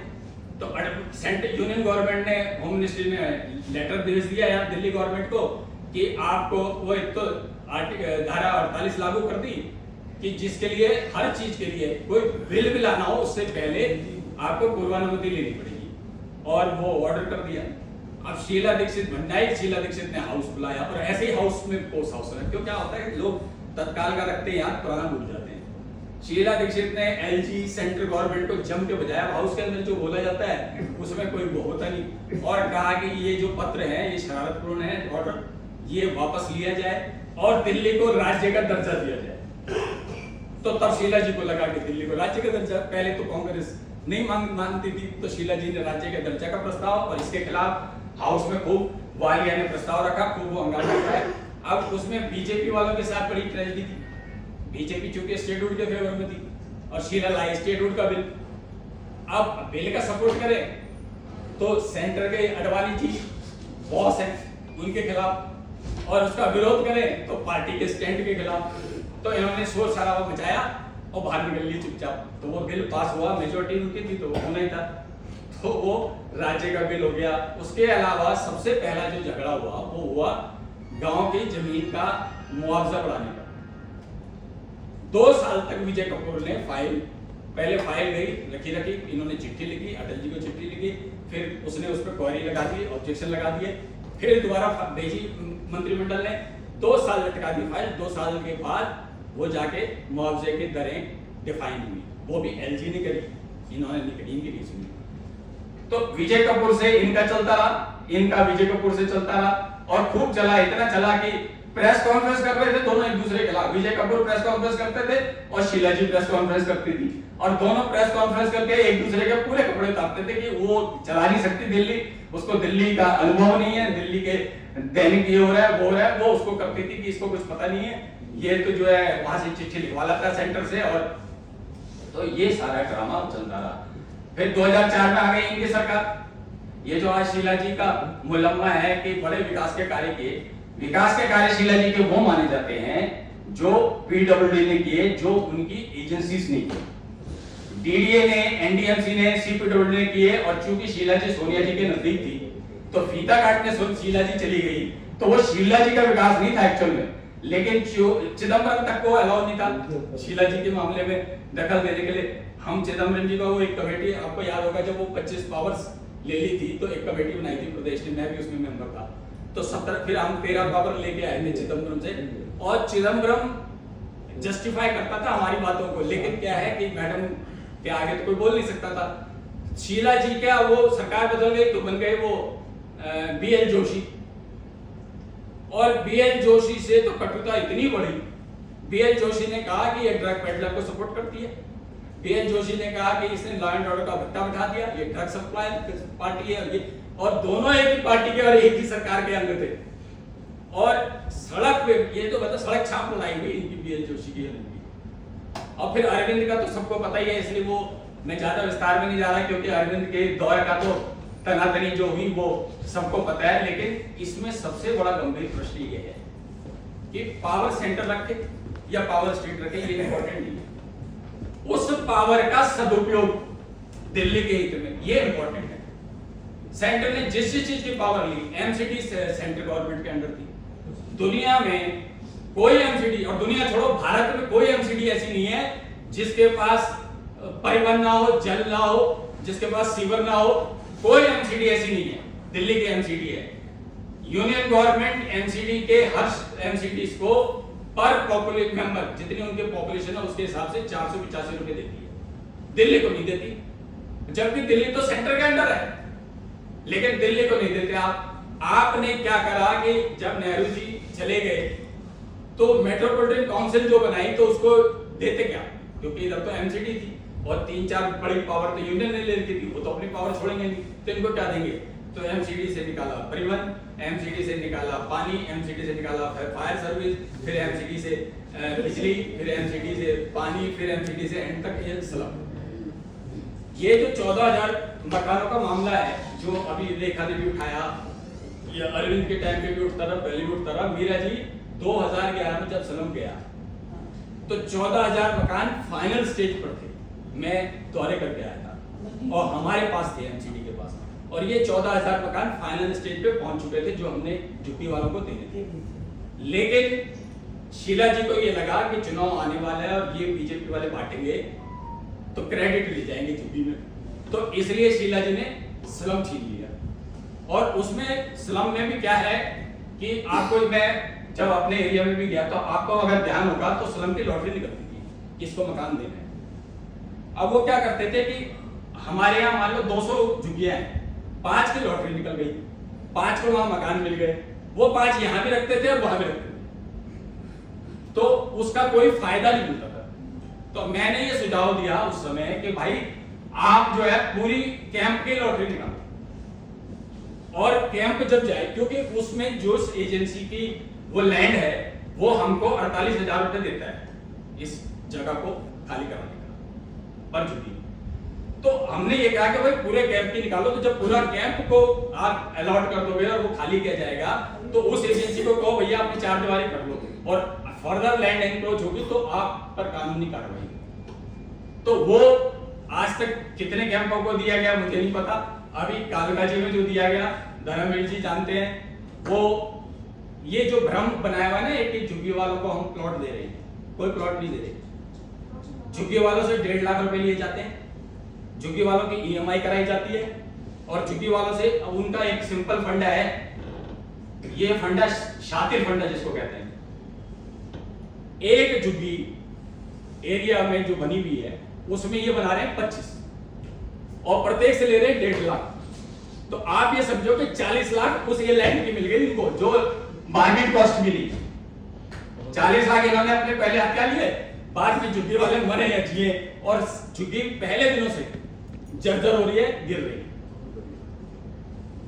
तो सेंट्रल यूनियन गवर्नमेंट ने, होम मिनिस्ट्री ने लेटर भेज दिया यार दिल्ली गवर्नमेंट को कि आपको वो एक तो धारा 48 लागू कर दी कि जिसके लिए हर चीज के लिए कोई बिल भी लाना हो उससे पहले आपको पूर्वानुमति लेनी पड़ेगी, और वो ऑर्डर कर दिया। अब शीला दीक्षित भंडारी शीला दीक्षित ने हाउस बुलाया और ऐसे ही हाउस में पोस्ट हाउस है, क्यों क्या होता है लोग तत्काल का रखते हैं यार, पुराना भूल जाते हैं। शीला दीक्षित ने एलजी सेंट्रल गवर्नमेंट को जम के बजाया, हाउस के अंदर जो बोला जाता है उसमें कोई वो होता नहीं, और कहा कि ये जो पत्र है ये शरारतपूर्ण है, ऑर्डर ये वापस लिया जाए और दिल्ली को राज्य का दर्जा दिया जाए। तो तब शीला जी को लगा कि दिल्ली को राज्य का दर्जा, पहले तो कांग्रेस नहीं मानती थी, तो शीला जी ने राज्य के दर्जा का प्रस्ताव, और इसके खिलाफ हाउस में खूब वालिया ने प्रस्ताव रखा, खूब वो हंगामा हुआ। अब उसमें बीजेपी वालों के साथ बड़ी ट्रेजेडी थी, बीजेपी चूंकि स्टेटहुड के फेवर में थी और शीला लाई स्टेटहुड का बिल। अब बिल का सपोर्ट करें तो सेंटर के अडवाणी जी बॉस हैं उनके खिलाफ, और उसका विरोध करें तो पार्टी के स्टैंड के खिलाफ। तो इन्होंने शोर शराबा मचाया और बाहर निकल लिए चुपचाप। तो वो बिल पास हुआ, मेजोरिटी उनकी थी तो वो होना ही था, तो वो राज्य का बिल हो गया। उसके अलावा सबसे पहला जो झगड़ा हुआ वो हुआ गांव की जमीन का मुआवजा बढ़ाने का। 2 साल तक विजय कपूर ने पहले फाइल गई रखी, इन्होंने चिट्ठी लिखी, अटल जी को चिट्ठी लिखी, फिर उसने उस पर क्वेरी लगा दी, ऑब्जेक्शन लगा दिए, फिर दोबारा भेजी मंत्रिमंडल ने, 2 साल लटका दी फाइल। 2 साल के बाद वो जाके मुआवजे की दरें डिफाइन हुई, वो भी एलजी ने करी, इन्होंने इनकी नहीं सुनी। तो विजय कपूर से इनका चलता रहा, इनका विजय कपूर से चलता रहा, और खूब चला, इतना चला कि प्रेस कॉन्फ्रेंस कर रहे थे दोनों एक दूसरे के खिलाफ। विजय कपूर प्रेस कॉन्फ्रेंस करते थे और शीला जी प्रेस कॉन्फ्रेंस करती थी, और दोनों प्रेस कॉन्फ्रेंस करके एक दूसरे के पूरे कपड़े उतारते थे कि वो चला नहीं सकती दिल्ली, उसको दिल्ली का अनुभव नहीं है, दिल्ली के दैनिक ये हो रहा है वो हो रहा है, वो उसको करती थी कि इसको कुछ पता नहीं है, ये तो जो है वहां से चिट्ठी लिखवा लाता सेंटर से। और तो ये सारा ड्रामा चलता रहा। फिर 2004 में आ गई इनकी सरकार। ये जो आज शीला जी का मुलम्मा है कि बड़े विकास के कार्य शीला जी के वो माने जाते हैं जो पीडब्ल्यूडी ने किए, जो उनकी एजेंसीज ने किए। डीडीए ने, एनडीएमसी ने, सीपीडब्ल्यूडी ने किए, और चूंकि शीला जी सोनिया जी के नजदीक थी तो फीता काटने शीला जी चली गई, तो वो शीला जी का विकास नहीं था एक्चुअल में, लेकिन चिदम्बरम तक को अलाउ नहीं था शीला जी के मामले में दखल देने के लिए। हम चिदम्बरम जी का वो एक कमेटी, आपको याद होगा जब वो 25 पावर्स ले ली थी तो एक कमेटी बनाई थी प्रदेश ने, मैं भी उसमें मेंबर था, तो 17 फिर हम 13 पावर लेके आए थे चिदम्बरम से, और चिदम्बरम जस्टिफाई करता था हमारी बातों को, लेकिन क्या है कि मैडम के आगे तो कोई बोल नहीं सकता था। शीला जी क्या वो सरकार बदल गई तो बन गए वो बीएल जोशी, और बीएल जोशी से तो कटुता इतनी बढ़ी, बीएल जोशी ने कहा कि ये ड्रग पेडलर को सपोर्ट करती है, बीएल जोशी ने कहा कि इसने लॉ एंड ऑर्डर का भत्ता बिठा दिया, ये ड्रग सप्लाई पार्टी है ये, और दोनों एक ही पार्टी के और एक ही सरकार के अंग थे। और सड़क पे ये तो बता सड़क छाप लगाई हुई इनकी बीएल जोशी की। और फिर अरविंद का तो सबको पता ही है, इसलिए वो मैं ज्यादा विस्तार में नहीं जा रहा क्योंकि अरविंद के दौर का तो तनातनी जो हुई वो सबको पता है। लेकिन इसमें सबसे बड़ा गंभीर प्रश्न ये है कि पावर सेंटर रखे या पावर स्टेट रखे, ये इंपॉर्टेंट नहीं है, उस पावर का सदुपयोग दिल्ली के हित में, ये इंपॉर्टेंट है। सेंटर ने जिस चीज की पावर ली, एमसीडी सेंट्रल गवर्नमेंट के अंडर थी, दुनिया में कोई एमसीडी, और दुनिया छोड़ो भारत में कोई एमसीडी ऐसी नहीं है जिसके पास परिवहन ना हो, जल ना हो, जिसके पास सीवर ना हो, कोई एमसीडी ऐसी नहीं है, दिल्ली की एमसीडी है। यूनियन गवर्नमेंट एमसीडी के हर एमसीडी को पर पॉपुलेशन मेंबर जितनी उनके पॉपुलेशन है उसके हिसाब से 485 रुपए देती है, दिल्ली को नहीं देती, जबकि दिल्ली तो सेंटर के अंडर है, लेकिन दिल्ली को नहीं देते। आपने क्या करा कि जब नेहरू जी चले गए तो मेट्रोपॉलिटन काउंसिल जो बनाई तो उसको देते क्या, क्योंकि इधर तो एमसीडी थी और 3-4 बड़ी पावर तो यूनियन ने ले ली थी, वो तो अपनी पावर छोड़ेंगे नहीं, तो इनको क्या देंगे, तो एमसीडी से निकाला परिवहन, एमसीडी से निकाला पानी, एमसीडी से निकाला फायर सर्विस, फिर एमसीडी से बिजली, फिर एमसीडी से पानी, फिर एमसीडी से एंड तक ये स्लम। ये जो 14,000 मकानों का मामला है जो अभी रेखा ने भी उठाया, ये अरविंद के टाइम पे भी उठता रहा, पहले भी उठता रहा। मीरा जी 2011 में जब स्लम गया तो 14,000 मकान फाइनल स्टेज पर थे, मैं दौरे करके आया था और हमारे पास थे एमसीडी के पास, और ये 14,000 मकान फाइनल स्टेज पे पहुंच चुके थे जो हमने झुग्गी वालों को देने थे। लेकिन शीला जी को ये लगा कि चुनाव आने वाला है और ये बीजेपी वाले बांटेंगे तो क्रेडिट ले जाएंगे झुग्गी में, तो इसलिए शीला जी ने स्लम छीन लिया। और उसमें स्लम में भी क्या है कि आपको, मैं जब अपने एरिया में भी गया तो आपको अगर ध्यान होगा तो स्लम की लॉटरी निकलती थी किसको मकान देना है। अब वो क्या करते थे कि हमारे यहाँ मान लो 200 झुग्गियां हैं, 5 की लॉटरी निकल गई, 5 को वहां मकान मिल गए, वो 5 यहाँ भी रखते थे और वहां भी रखते थे, तो उसका कोई फायदा नहीं मिलता था। तो मैंने ये सुझाव दिया उस समय कि भाई आप जो है पूरी कैंप की लॉटरी निकालो, और कैंप जब जाए, क्योंकि उसमें जो एजेंसी की वो लैंड है वो हमको 48,000 रुपए देता है इस जगह को खाली कराने का पर झुग्गी। तो हमने ये कहा कि भाई पूरे कैंप की निकालो, तो जब पूरा कैंप को आप अलॉट कर दोगे और वो खाली किया जाएगा तो उस एजेंसी को कहो भैया अपनी 4 दीवारी कर लो, और फर्दर लैंड एनक्रोच होगी तो आप पर कानूनी कार्रवाई। तो वो आज तक कितने कैंपों को दिया गया मुझे नहीं पता, अभी कालकाजी में जो दिया गया धर्मवीर जी जानते हैं, वो ये जो भ्रम बनाया हुआ है ना कि झुग्गी वालों को हम प्लॉट दे रहे हैं, कोई प्लॉट नहीं दे रहे। झुग्गी वालों से 1.5 लाख रुपए लिए जाते हैं, झुग्गी वालों की ईएमआई कराई जाती है, और झुग्गी वालों से उनका एक सिंपल फंडा है, ये फंडा शातिर फंडा जिसको कहते हैं। एक झुग्गी एरिया में जो बनी हुई है उसमें ये बना रहे हैं 25, और प्रत्येक से ले रहे हैं 1.5 लाख। तो आप ये समझो कि 40 लाख उस ये लैंड की मिल गई इनको, जो मार्केट कॉस्ट मिली। 40 लाख इन्होंने अपने पहले हत्या लिए, बाद में झुग्गी वाले मरे या जिए, और झुग्गी पहले दिनों से जर्जर हो रही है, गिर रही है।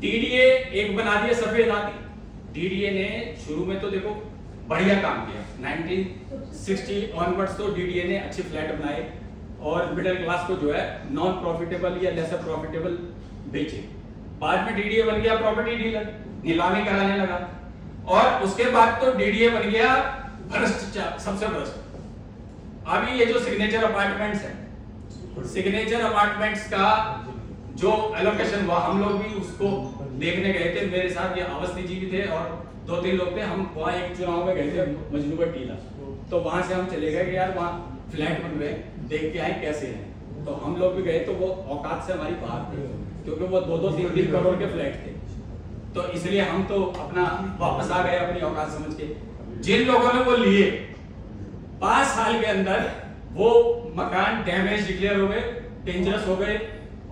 टीडीए एक बना दिया सफेद हाथी। टीडीए ने शुरू में तो देखो बढ़िया काम किया, 1960 ऑनवर्ड्स तो डीडीए ने अच्छे फ्लैट बनाए और मिडिल क्लास को जो है नॉन प्रॉफिटेबल या लेसर प्रॉफिटेबल बेचे। बाद में डीडीए बन गया प्रॉपर्टी डीलर, नीलामी कराने लगा, और उसके बाद तो डीडीए बन गया भ्रष्ट, सबसे भ्रष्ट। अभी ये जो सिग्नेचर अपार्टमेंट्स है, सिग्नेचर अपार्टमेंट्स का जो एलोकेशन हुआ, हम लोग भी उसको देखने गए थे, मेरे साथ ये अवस्थी जी भी थे और 2-3 लोग थे। हम वहाँ एक चुनाव में गए थे मजनूगढ़ टीला, तो वहां से हम चले गए कि यार वहाँ फ्लैट बन रहे, देख के आए कैसे हैं। तो हम लोग भी गए तो वो औकात से हमारी बाहर थे, क्योंकि वो 2-3 करोड़ के फ्लैट थे, तो इसलिए हम तो अपना वापस आ गए अपनी औकात समझ के। जिन लोगों ने वो लिए 5 साल के अंदर वो मकान डैमेज डिक्लेयर हो गए, डेंजरस हो गए,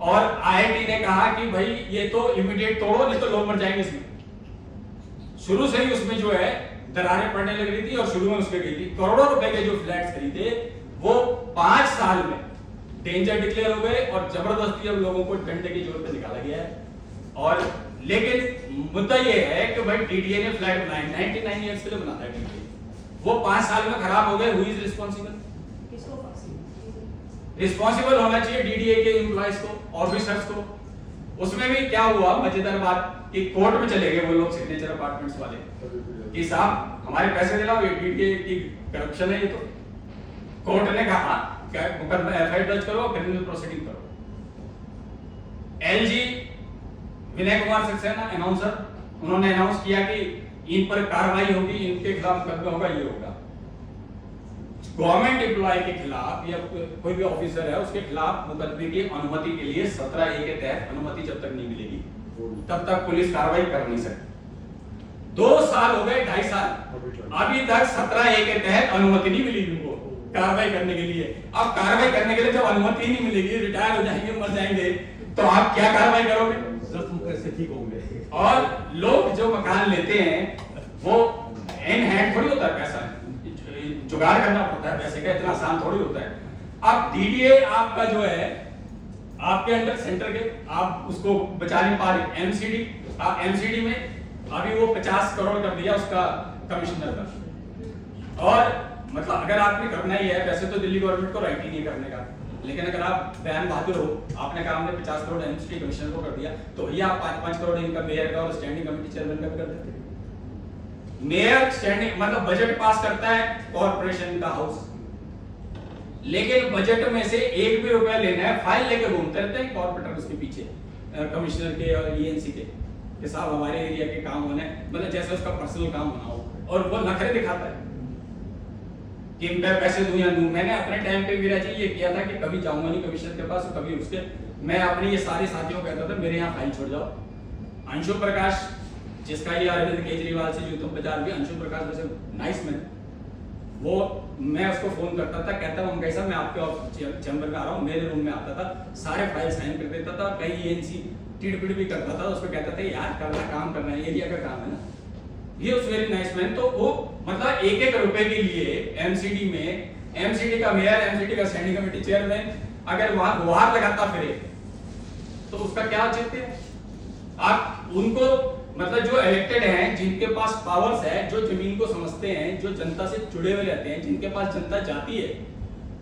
और आईआईटी ने कहा कि भाई ये तो इमीडिएट तोड़ो नहीं तो लोग मर जाएंगे इसमें। शुरू से ही उसमें जो है दरारें पड़ने लग रही थी और शुरू में उसमें गई थी। करोड़ों रुपए के जो फ्लैट्स खरीदे वो 5 साल में डेंजर डिक्लेयर हो गए और जबरदस्ती अब लोगों को डंडे की जोर पे निकाला गया है। और लेकिन मुद्दा ये है कि भाई डीडीए ने फ्लैट बनाए 99 ईयर्स के लिए बनाता है डीडीए, वो 5 साल में खराब हो गए, हु इज रिस्पांसिबल? रिस्पांसिबल होना चाहिए डीडीए के एम्प्लॉइज को, ऑफिसर्स को। उसमें भी क्या हुआ मजेदार बात कि कोर्ट में चले गए वो लोग सिग्नेचर अपार्टमेंट्स वाले कि साहब हमारे पैसे दिलाओ, ये डीडीए की करप्शन है ये। तो कोर्ट ने कहा मुकदमा एफआईआर दर्ज करो, क्रिमिनल प्रोसीडिंग करो। एलजी विनय कुमार सक्सेना अनाउंसर, उन्होंने अनाउंस किया कि इन पर कार्रवाई होगी, इनके खिलाफ मुकदमा होगा, ये होगा। गवर्नमेंट एम्प्लॉय के खिलाफ या कोई भी ऑफिसर है उसके खिलाफ मुकदमे की अनुमति के लिए 17A के तहत अनुमति जब तक नहीं मिलेगी तब तक पुलिस कार्रवाई कर नहीं सकती। 2 साल हो गए, 2.5 साल, अभी तक 17A के तहत अनुमति नहीं मिली उनको कार्रवाई करने के लिए। अब कार्रवाई करने के लिए जब अनुमति नहीं मिलेगी, रिटायर हो जाएंगे, मर जाएंगे, तो आप क्या कार्रवाई करोगे? कैसे ठीक होंगे? और लोग जो मकान लेते हैं वो इन हैंड थोड़ी होता है, पैसा जुगाड़ करना पड़ता है पैसे का, इतना आसान थोड़ी होता है। अब डीडीए आपका जो है आपके अंडर सेंटर के आप उसको बचा नहीं पा रहे। एमसीडी, आप एमसीडी में अभी वो 50 करोड़ कर दिया उसका कमिश्नर का। और मतलब अगर आपने करना ही है, वैसे तो दिल्ली गवर्नमेंट को राइट ही नहीं करने का, लेकिन अगर आप बयान बहादुर हो, आपने कहा हमने 50 करोड़ एमसीडी कमिश्नर को कर दिया, तो भैया आप 5-5 करोड़ इनका मेयर का और स्टैंडिंग कमेटी चेयरमैन का भी कर देते। मेयर स्टैंडिंग मतलब बजट पास करता है कॉर्पोरेशन का हाउस, लेकिन बजट में से एक भी रुपया लेना है फाइल लेके घूमते रहते हैं कॉर्पोरेटर उसके पीछे, कमिश्नर के और ईएनसी के साहब हमारे एरिया के काम होने, मतलब जैसे उसका पर्सनल काम होना हो, और वो नखरे दिखाता है कि मैं पैसे दूं या दूं। मैंने अपने टाइम पे मेरा जी ये किया था कि कभी जाऊंगा नहीं कमिश्नर के पास, कभी उसके, मैं अपने ये सारे साथियों को कहता था मेरे यहाँ फाइल छोड़ जाओ। अंशु प्रकाश, जिसका ये अरविंद केजरीवाल से जो तुम बाजार भी, अंशु प्रकाश वैसे नाइस मैन, वो मैं उसको फोन करता था, कहता हूँ कैसा मैं आपके चैम्बर में आ रहा हूँ, मेरे रूम में आता था, सारे फाइल साइन कर देता था, कहीं ईएनसी टीडपीडी भी करता था, उसको कहता था यार करना काम करना है, एरिया का काम है ना, ये उस वेरी नाइस मैन। तो वो मतलब एक एक रुपए के लिए एमसीडी में, एमसीडी का मेयर, एमसीडी का स्टैंडिंग कमेटी चेयरमैन अगर वहां गुहार लगाता फिरे तो उसका क्या औचित्य है? आप उनको मतलब जो इलेक्टेड हैं, जिनके पास पावर्स है, जो जमीन को समझते हैं, जो जनता से जुड़े हुए रहते हैं, जिनके पास जनता जाती है,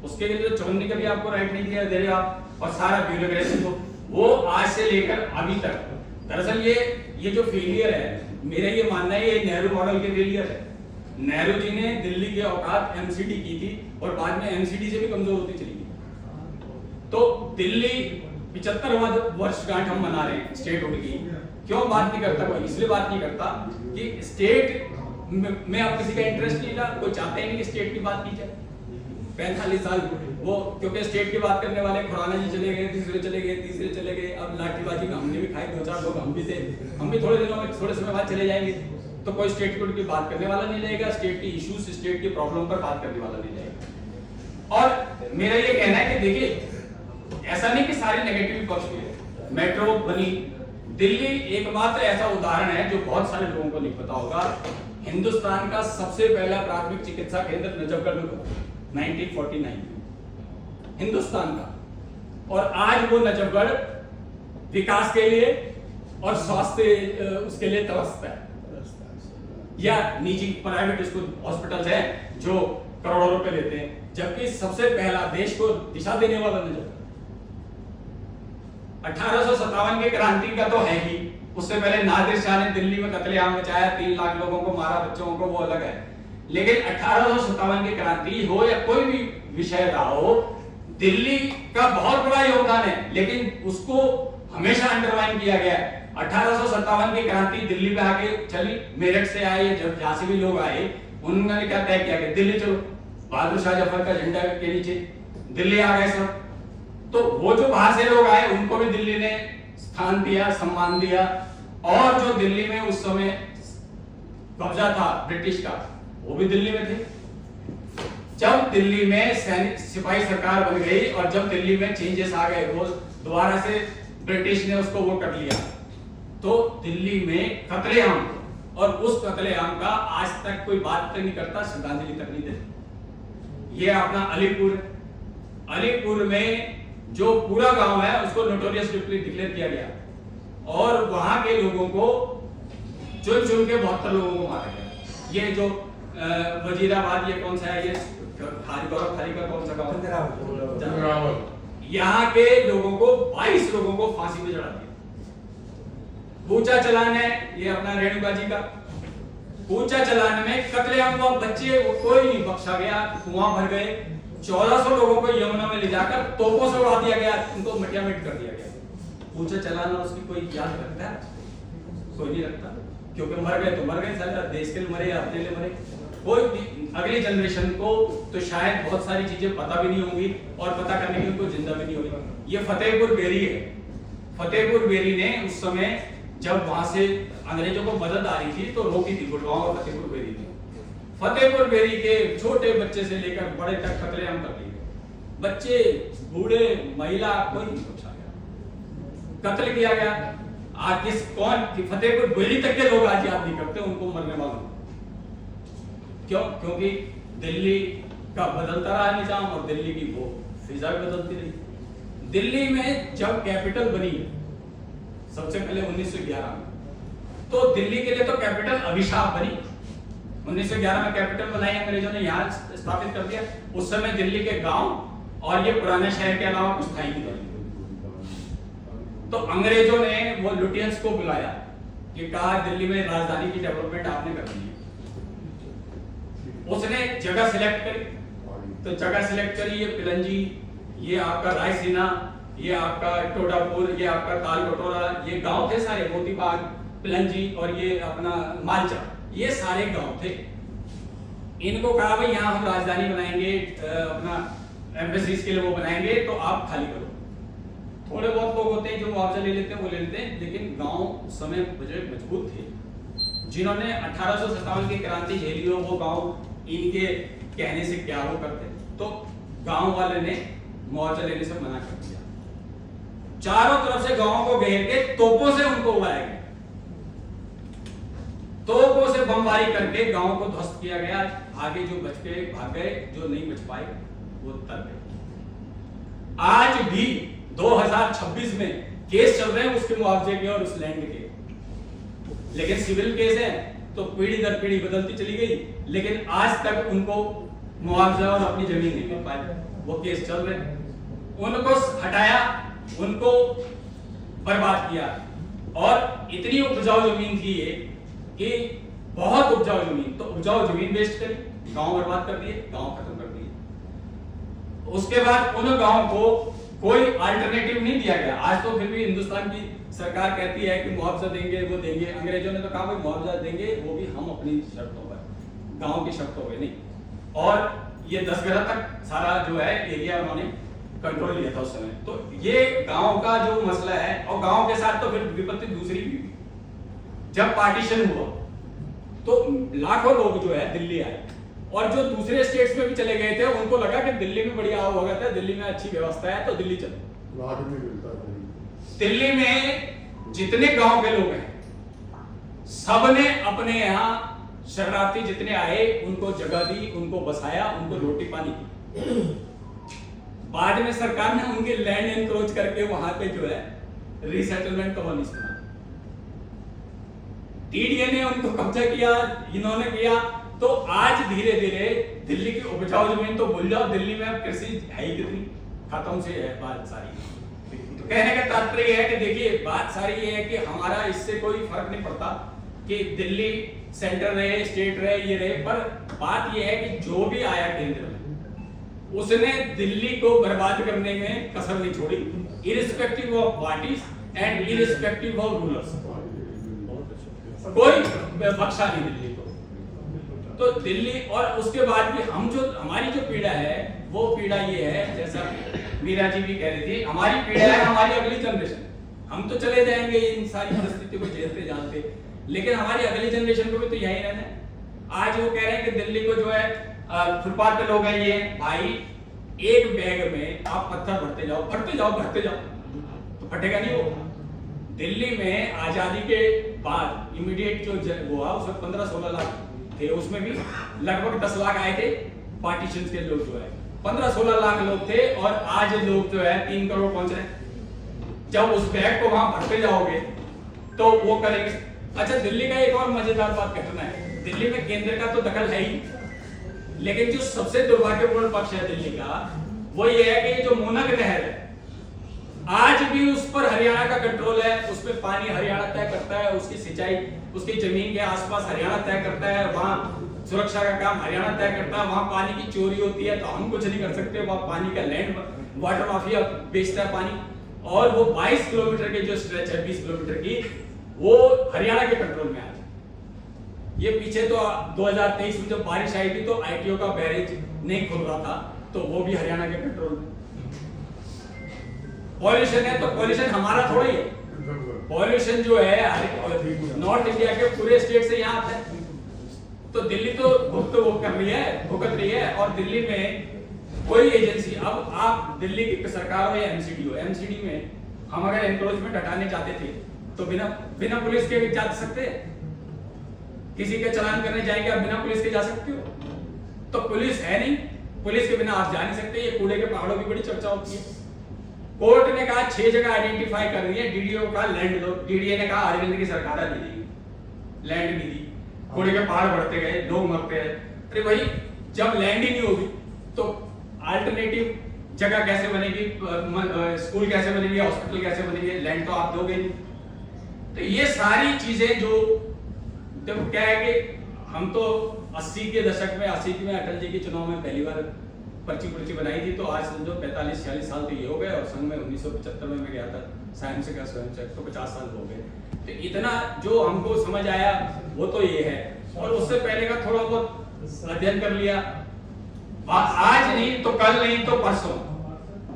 उसके लिए तो चुनने का भी आपको राइट नहीं दिया दे रहे आप, और सारा ब्यूरोक्रेसी को वो आज से लेकर अभी तक। दरअसल ये जो फेलियर है, मेरा ये मानना है ये नेहरू मॉडल के फेलियर है। नेहरू जी ने दिल्ली की औकात एमसीडी की थी और बाद में एमसीडी से भी कमजोर होती चली गई। तो दिल्ली 75वां वर्षगांठ हम मना रहे हैं स्टेटहुड की, क्यों बात नहीं करता कोई? इसलिए बात नहीं करता कि स्टेट में अब किसी का इंटरेस्ट नहीं रहा, कोई चाहता ही नहीं कि स्टेट की बात की जाए। 45 साल वो, क्योंकि स्टेट की बात करने वाले खुराना जी चले गए, तीसरे चले गए, तीसरे चले गए, अब लाठीबाजी में हमने भी खाई, 2-4 लोग हम भी थे, हम भी थोड़े दिनों में, थोड़े समय बाद चले जाएंगे, तो कोई स्टेट की बात करने वाला नहीं रहेगा, स्टेट की इश्यूज, स्टेट की प्रॉब्लम पर बात करने वाला नहीं रहेगा। और मेरा ये कहना है कि देखिए ऐसा नहीं कि सारे नेगेटिव पक्ष हुए, मेट्रो बनी, दिल्ली एकमात्र ऐसा उदाहरण है जो बहुत सारे लोगों को नहीं पता होगा, हिंदुस्तान का सबसे पहला प्राथमिक चिकित्सा केंद्र नजफगढ़ में खुला 1949 हिंदुस्तान का। और आज वो नजफगढ़ विकास के लिए और स्वास्थ्य उसके लिए तरसता है, या निजी प्राइवेट स्कूल हॉस्पिटल्स हैं जो करोड़ों रुपए लेते हैं, जबकि सबसे पहला देश को दिशा देने वाला नजफगढ़ 1857 के क्रांति का तो है ही, उससे पहले नादिर शाह ने दिल्ली में कत्लेआम मचाया, 3 लाख लोगों को मारा, बच्चों को, वो अलग है। लेकिन 1857 की क्रांति हो या कोई भी विषय रहा हो, दिल्ली का बहुत बड़ा योगदान है, लेकिन उसको हमेशा अंडरमाइन किया गया है। 1857 की क्रांति दिल्ली पे आके चली, मेरठ से आए, जब जहां से भी लोग आए, उन्होंने क्या तय किया कि दिल्ली चलो, बहादुर शाह जफर का झंडा के नीचे दिल्ली आ गए सब। तो वो जो बाहर से लोग आए उनको भी दिल्ली ने स्थान दिया, सम्मान दिया, और जो दिल्ली में उस समय कब्जा था ब्रिटिश का, वो भी दिल्ली में थे। जब दिल्ली में सैनिक सिपाही सरकार बन गई और जब दिल्ली में चेंजेस आ गए, वो दोबारा से ब्रिटिश ने उसको वो कर लिया, तो दिल्ली में कत्लेआम, और उस कत्लेआम का आज तक कोई बात तक नहीं करता, श्रद्धांजलि तक नहीं देता। ये अपना अलीपुर में जो पूरा गांव है उसको नोटोरियस डिक्लेयर किया गया, और वहां के लोगों को चुन चुन के 72 लोगों को मारा गया। ये जो वजीराबाद, ये कौन सा है, ये खारी का कौन सा गांव, यहाँ के लोगों को 22 लोगों को फांसी पे चढ़ा दिया। पूचा चलान है ये अपना रेणुका जी का, पूचा चलान में कत्लेआम हुआ, बच्चे कोई नहीं बख्शा गया, कुआं भर गए, 1400 लोगों को यमुना में ले जाकर तोपों से उड़ा दिया गया, उनको मिटिया मिट कर दिया गया। पूछा चलाना उसकी कोई याद रखता है? कोई नहीं रखता, क्योंकि मर गए तो मर गए, सारे देश के लिए मरे या अपने लिए मरे। कोई अगली जनरेशन को तो शायद बहुत सारी चीजें पता भी नहीं होंगी, और पता करने की उनको जिंदा भी नहीं होगी। ये फतेहपुर बेरी है, फतेहपुर बेरी ने उस समय जब वहां से अंग्रेजों को मदद आ रही थी तो रोकी थी गुड़गांव और फतेहपुर बेरी ने। फतेहपुर बेरी के छोटे बच्चे से लेकर बड़े तक कत्लेआम कर दिए, बच्चे, बूढ़े, महिला, कोई नहीं बचा गया, कत्ल किया गया। आज कौन फतेहपुर बेरी तक के लोग आज याद नहीं करते उनको मरने वालों। क्यों? क्योंकि दिल्ली का बदलता रहा निजाम और दिल्ली की वो फिजा बदलती रही। दिल्ली में जब कैपिटल बनी सबसे पहले 1911 में, तो दिल्ली के लिए तो कैपिटल अभिशाप बनी। 1911 में कैपिटल बनाई अंग्रेजों ने, यहाँ स्थापित कर दिया। उस समय दिल्ली के गांव और ये पुराने शहर के अलावा कुछ था ही नहीं। तो अंग्रेजों ने वो लुटियंस को बुलाया कि कहा दिल्ली में राजधानी की डेवलपमेंट आपने करनी है। उसने जगह सिलेक्ट करी, तो जगह सिलेक्ट करी, ये पिलंजी, ये आपका रायसीना, ये आपका टोडापुर, ये आपका तालकटोरा, ये गांव थे सारे, मोतीबाग, पिलंजी और ये अपना मालचा, ये सारे गांव थे। इनको कहा भाई यहाँ हम राजधानी बनाएंगे, अपना एम्बेसीज के लिए वो बनाएंगे, तो आप खाली करो। थोड़े बहुत लोग होते हैं जो मुआवजा ले लेते हैं, वो ले लेते हैं, लेकिन गांव उस समय बजट मजबूत थे। जिन्होंने 1857 की क्रांति झेली हो, वो गांव इनके कहने से क्या वो करते, तो गांव वाले ने मुआवजा लेने से मना कर दिया। चारों तरफ से गांव को घेर के तोपों से उनको उड़ाया गया, तोपों से बमबारी करके गांव को ध्वस्त किया गया। आगे जो बच गए भाग गए, जो नहीं बच पाए वो तर गए। आज भी 2026 में केस चल रहे हैं उसके मुआवजे के और उस लैंड के, लेकिन सिविल केस है तो पीढ़ी दर पीढ़ी बदलती चली गई, लेकिन आज तक उनको मुआवजा और अपनी जमीन नहीं मिल पाई। वो केस चल रहे हैं, उनको हटाया, उनको बर्बाद किया। और इतनी उपजाऊ जमीन थी ये कि बहुत उपजाऊ जमीन, तो उपजाऊ जमीन वेस्ट करी, गांव बर्बाद कर दिए, गांव खत्म कर दिए। उसके बाद उन गांव को कोई अल्टरनेटिव नहीं दिया गया। आज तो फिर भी हिंदुस्तान की सरकार कहती है कि मुआवजा देंगे, वो देंगे। अंग्रेजों ने तो कहा भाई मुआवजा देंगे, वो भी हम अपनी शर्तों पर, गांव की शर्तों पर नहीं। और ये 10 घरा तक सारा जो है एरिया उन्होंने कंट्रोल लिया था उस समय। तो ये गांव का जो मसला है, और गांव के साथ तो फिर विपत्ति दूसरी भी हुई। जब पार्टीशन हुआ तो लाखों लोग जो है दिल्ली आए, और जो दूसरे स्टेट्स में भी चले गए थे उनको लगा कि दिल्ली में बढ़िया भगत है, दिल्ली में अच्छी व्यवस्था है, तो दिल्ली चलो। दिल्ली में जितने गांव के लोग हैं सबने अपने यहाँ शरणार्थी जितने आए उनको जगह दी, उनको बसाया, उनको रोटी पानी दी। बाद में सरकार ने उनके लैंड एनक्रोच करके वहां पे जो है रीसेटलमेंट कॉलोनीज बना, टीडीए ने उनको कब्जा किया, इन्होंने किया। तो आज धीरे धीरे दिल्ली की उपजाऊ जमीन तो भूल जाओ, दिल्ली में अब कृषि है ही कितनी, खत्म से है बात सारी। तो कहने का तात्पर्य है कि देखिए बात सारी ये है कि हमारा इससे कोई फर्क नहीं पड़ता कि दिल्ली सेंटर रहे, स्टेट रहे, ये रहे, पर बात ये है कि जो भी आया केंद्र में उसने दिल्ली को बर्बाद करने में कसर नहीं छोड़ी, irrespective of parties and irrespective of rulers, कोई बख्शा नहीं दिल्ली को। तो दिल्ली, और उसके बाद भी हम जो हमारी जो पीड़ा है वो पीड़ा ये है, जैसा मीरा जी भी कह रही थी, हमारी पीड़ा है हमारी अगली जनरेशन। हम तो चले जाएंगे इन सारी परिस्थितियों को झेलते जानते, लेकिन हमारी अगली जनरेशन को भी तो यही रहना है। आज वो कह रहे हैं कि दिल्ली को जो है फुटपाथ पे लोग हैं, ये भाई एक बैग में आप पत्थर भरते जाओ भरते जाओ भरते जाओ तो फटेगा नहीं वो। दिल्ली में आजादी के बाद इमीडिएट जो हुआ उसमें 15-16 लाख थे, उसमें भी लगभग 10 लाख आए थे पार्टीशन के लोग जो है, 15-16 लाख लोग थे, और आज लोग जो है 3 करोड़ पहुंच रहे। जब उस बैग को वहां भरते जाओगे तो वो करेंगे। अच्छा, दिल्ली का एक और मजेदार बात घटना है, दिल्ली में केंद्र का तो दखल है ही, लेकिन जो सबसे दुर्भाग्यपूर्ण पक्ष है दिल्ली का वो ये है कि जो मोनक नहर है आज भी उस पर हरियाणा का कंट्रोल है, उस पर पानी हरियाणा तय करता है, उसकी सिंचाई उसकी जमीन के आसपास हरियाणा तय करता है, वहां सुरक्षा का काम हरियाणा तय करता है, वहां पानी की चोरी होती है तो हम कुछ नहीं कर सकते, वहां पानी का लैंड वाटर माफिया बेचता है पानी, और वो 22 किलोमीटर के जो स्ट्रेच है 20 किलोमीटर की, वो हरियाणा के कंट्रोल में आज। ये पीछे तो 2023 में जब बारिश आई थी तो आईटीओ का बैरेज नहीं खुल रहा था, तो वो भी हरियाणा के कंट्रोल में। पॉल्यूशन है तो पॉल्यूशन हमारा थोड़ा ही है, पॉल्यूशन जो है नॉर्थ इंडिया के पूरे स्टेट से यहाँ आता है। तो दिल्ली तो भुगत रही है, और दिल्ली में कोई एजेंसी, अब आप दिल्ली की सरकार हो या एमसीडी हो, एमसीडी में हम अगर एनक्रोचमेंट हटाने चाहते थे तो बिना पुलिस के जा सकते, किसी के चालान करने जाएंगे आप बिना पुलिस के जा सकते हो, तो पुलिस है नहीं, पुलिस के बिना आप जा नहीं सकते। ये कूड़े के पहाड़ों की बड़ी चर्चा होती है, कोर्ट ने कहा 6 जगह आइडेंटिफाई कर रही है, डीडीओ का लैंड दो, डीडीए ने कहा अरविंद की सरकार दे दी, लैंड नहीं दी, कोड़े के पहाड़ बढ़ते गए, लोग मरते हैं। अरे भाई जब लैंड ही नहीं होगी तो अल्टरनेटिव जगह कैसे बनेगी, स्कूल कैसे बनेगी, हॉस्पिटल कैसे बनेगी, लैंड तो आप दोगे नहीं। तो ये सारी चीजें जो जब क्या है कि हम तो 80 के दशक में 80 में अटल जी के चुनाव में पहली बार पर्ची बनाई थी, तो आज समझो 45-46 साल तो ये हो गए, और संघ में 1975 में मैं गया था साइंस का स्वयं, तो 50 साल हो गए। तो इतना जो हमको समझ आया वो तो ये है, और उससे पहले का थोड़ा बहुत अध्ययन कर लिया। आज नहीं तो कल, नहीं तो परसों